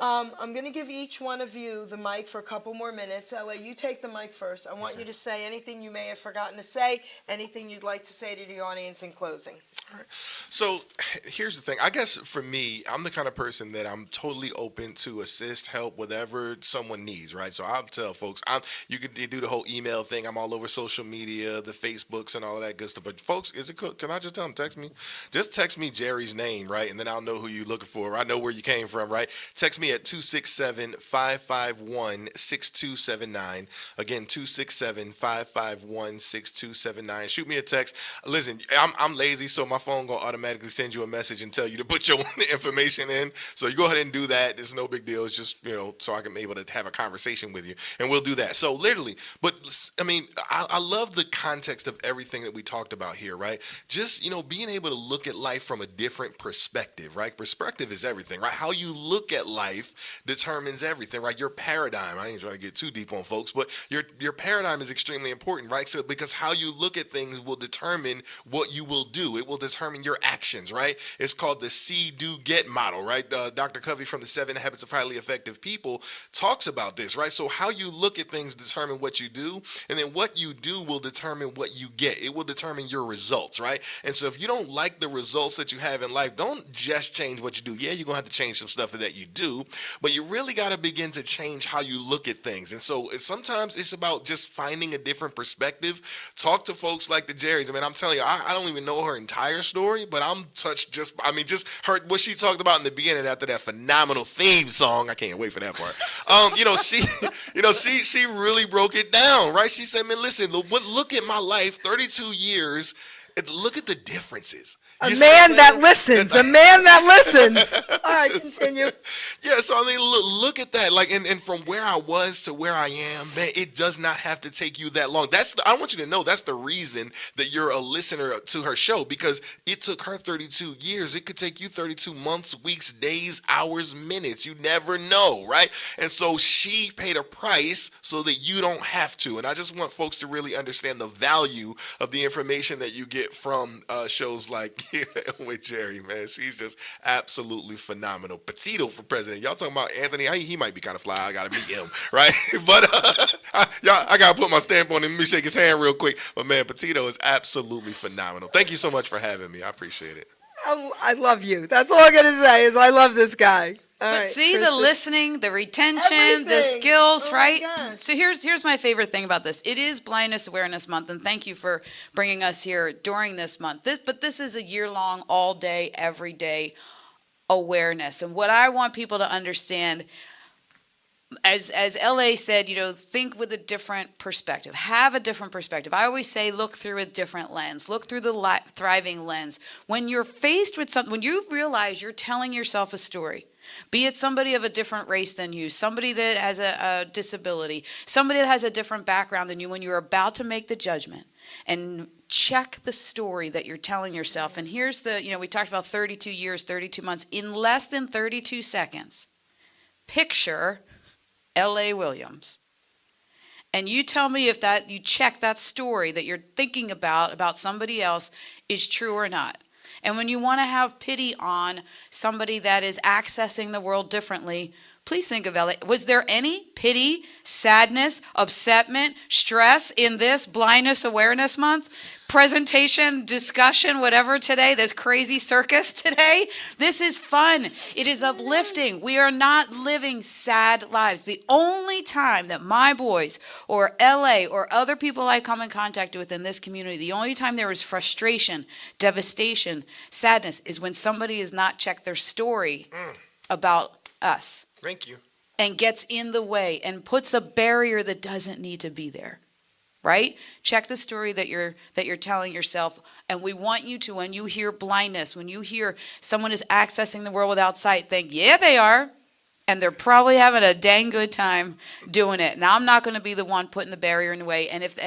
I'm going to give each one of you the mic for a couple more minutes. LA, you take the mic first. I want you to say anything you may have forgotten to say, anything you'd like to say to the audience in closing. All right. So here's the thing. I guess for me, I'm the kind of person that I'm totally open to assist, help, whatever someone needs, right? So I'll tell folks, you could do the whole email thing. I'm all over social media, the Facebooks and all of that good stuff. But folks, can I just tell them, text me? Just text me Jerry's name, right? And then I'll know who you're looking for. I know where you came from, right? Text me at 267-551-6279. Again, 267-551-6279. Shoot me a text. Listen, I'm lazy, so my phone gonna automatically send you a message and tell you to put your information in. So you go ahead and do that. It's no big deal. It's just, so I can be able to have a conversation with you, and we'll do that. So literally, but I mean, I love the context of everything that we talked about here, right? Just, being able to look at life from a different perspective, right? Perspective is everything, right? How you look at life determines everything, right? Your paradigm, I ain't trying to get too deep on folks, but your paradigm is extremely important, right? So because how you look at things will determine what you will do. It will determine your actions, right? It's called the see, do, get model, right? Dr. Covey from the 7 Habits of Highly Effective People talks about this, right? So how you look at things determine what you do, and then what you do will determine what you get. It will determine your results, right? And so if you don't like the results that you have in life, don't just change what you do. Yeah, you're going to have to change some stuff that you do, but you really got to begin to change how you look at things. And so sometimes it's about just finding a different perspective. Talk to folks like the Jerrys. I mean, I'm telling you, I don't even know her entire story, but I'm touched just heard what she talked about in the beginning after that phenomenal theme song. I can't wait for that part. She really broke it down, right? She said, man, listen, look at my life, 32 years, and look at the differences. A man that listens. All right, continue. Yeah, so I mean, look at that. Like, and from where I was to where I am, man, it does not have to take you that long. I want you to know that's the reason that you're a listener to her show, because it took her 32 years. It could take you 32 months, weeks, days, hours, minutes. You never know, right? And so she paid a price so that you don't have to. And I just want folks to really understand the value of the information that you get from shows like with Geri, man. She's just absolutely phenomenal. Petito for president. Y'all talking about Anthony? He might be kind of fly. I got to meet him, right? But I got to put my stamp on him. Let me shake his hand real quick. But man, Petito is absolutely phenomenal. Thank you so much for having me. I appreciate it. I love you. That's all I'm going to say is I love this guy. All right, see, Kristin. the listening, the retention, the Everything. skills, Oh my right? gosh. So here's my favorite thing about this. It is Blindness Awareness Month, and thank you for bringing us here during this month. But this is a year-long, all-day, everyday awareness. And what I want people to understand, as LA said, think with a different perspective. Have a different perspective. I always say look through a different lens. Look through the thriving lens. When you're faced with something, when you realize you're telling yourself a story, be it somebody of a different race than you, somebody that has a disability, somebody that has a different background than you, when you're about to make the judgment, and check the story that you're telling yourself. And here's we talked about 32 years, 32 months. In less than 32 seconds, picture L.A. Williams. And you tell me if you check that story that you're thinking about somebody else is true or not. And when you want to have pity on somebody that is accessing the world differently, please think of LA. Was there any pity, sadness, upsetment, stress in this Blindness Awareness Month? Presentation, discussion, whatever today, this crazy circus today. This is fun. It is uplifting. We are not living sad lives. The only time that my boys or LA or other people I come in contact with in this community, the only time there is frustration, devastation, sadness is when somebody has not checked their story about us. Thank you. And gets in the way and puts a barrier that doesn't need to be there. Right? Check the story that you're telling yourself. And we want you to, when you hear blindness, when you hear someone is accessing the world without sight, think, yeah, they are. And they're probably having a dang good time doing it. Now, I'm not going to be the one putting the barrier in the way. And if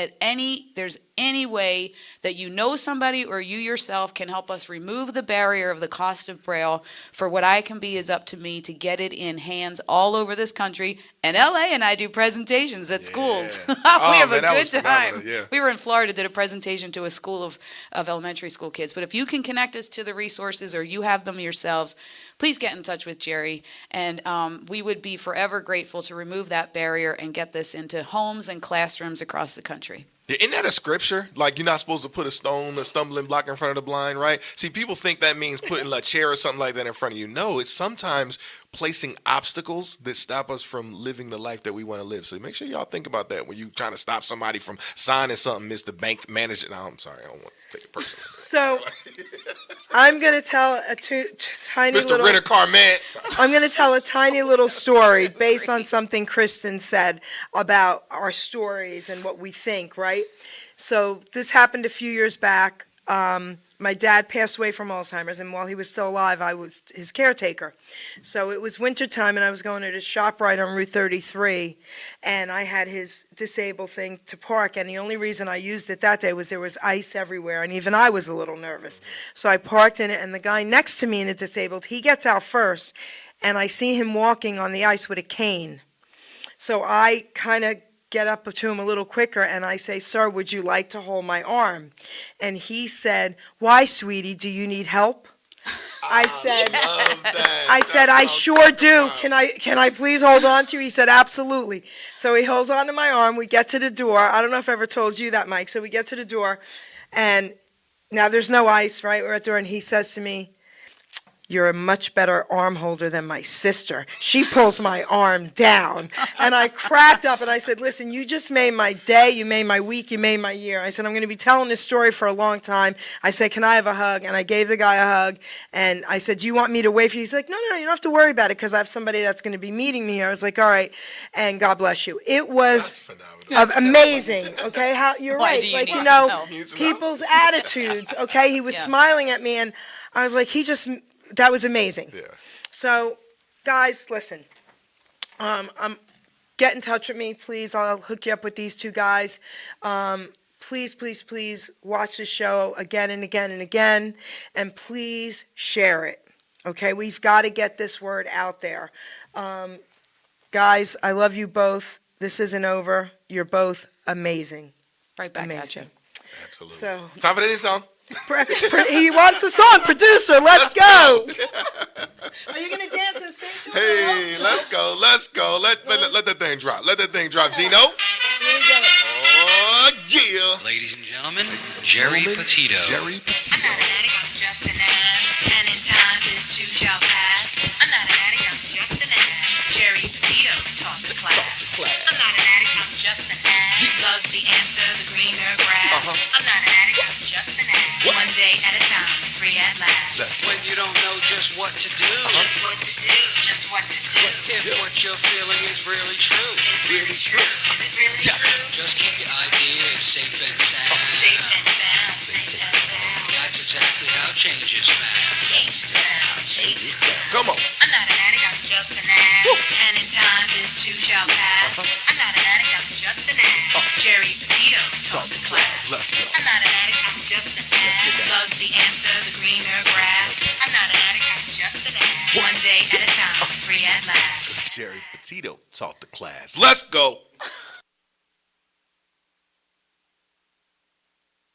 there's any way that you know somebody or you yourself can help us remove the barrier of the cost of Braille, for what I can be is up to me to get it in hands all over this country. And LA and I do presentations at schools. We have a good time. Yeah. We were in Florida, did a presentation to a school of elementary school kids. But if you can connect us to the resources or you have them yourselves, please get in touch with Jerry. And we would be forever grateful to remove that barrier and get this into homes and classrooms across the country. Yeah, isn't that a scripture? Like, you're not supposed to put a stumbling block in front of the blind, right? See, people think that means putting a chair or something like that in front of you. No, it's sometimes placing obstacles that stop us from living the life that we want to live. So make sure y'all think about that when you're trying to stop somebody from signing something, Mr. Bank Manager. No, I'm sorry. I don't want to take it personally. So I'm going to tell a tiny Mr. little... Rent-A-Car Man. I'm going to tell a tiny little story based on something Kristin said about our stories and what we think, right? So this happened a few years back. My dad passed away from Alzheimer's, and while he was still alive, I was his caretaker. So it was wintertime, and I was going to the ShopRite on Route 33, and I had his disabled thing to park, and the only reason I used it that day was there was ice everywhere, and even I was a little nervous. So I parked in it, and the guy next to me in the disabled, he gets out first, and I see him walking on the ice with a cane. So I kind of get up to him a little quicker, and I say, "Sir, would you like to hold my arm?" And he said, "Why, sweetie, do you need help?" I said, Love that. I said, "I sure do. Can I please hold on to you?" He said, "Absolutely." So he holds on to my arm. We get to the door. I don't know if I ever told you that, Mike. So we get to the door, and now there's no ice, right? We're at the door, and he says to me, "You're a much better arm holder than my sister. She pulls my arm down." And I cracked up and I said, "Listen, you just made my day, you made my week, you made my year." I said, "I'm going to be telling this story for a long time." I said, "Can I have a hug?" And I gave the guy a hug. And I said, "Do you want me to wait for you?" He's like, "No, you don't have to worry about it because I have somebody that's going to be meeting me here." I was like, "All right." And God bless you. It That's was phenomenal. amazing, okay? How you're Why right. do you Like, need you some know, help? Need some people's attitudes, okay? He was Yeah. smiling at me, and I was like, that was amazing. Yeah. So, guys, listen. Get in touch with me, please. I'll hook you up with these two guys. Please watch the show again and again and again, and please share it. Okay, we've got to get this word out there. Guys, I love you both. This isn't over. You're both amazing. Right back at you. Amazing. Absolutely. So, Time for the next song. he wants a song. Producer, let's go. Are you going to dance and sing to it? Hey, let's go. Let that thing drop. Let that thing drop, Gino. Here we go. Oh, yeah. Ladies and gentlemen, Geri Petito. Geri Petito. I'm not an addict, I'm just an ass. And in time, this too shall pass. I'm not an addict, I'm just an ass. Geri Petito taught the class. I'm not an addict, I'm just an ass. Loves the answer, the greener grass. I'm not an addict, I'm just an ass. One day at a time, free at last. Let's go. When you don't know just what to do. Just what to do, just what to do. If what you're feeling is really true. Is it really true? Is it really Yes. true? Just keep your ideas safe and sound. Safe and sound, safe and sound. That's exactly how change is found. Change is found. Come on. I'm not an addict, I'm just an ass. And in time, this too shall pass. I'm not an addict, I'm just an ass. Geri Petito taught the class. Let's go. I'm not an addict, I'm just an ass. Loves the answer, the greener grass. I'm not an addict, I'm just an ass. One day at a time, free at last. Geri Petito taught the class. Let's go.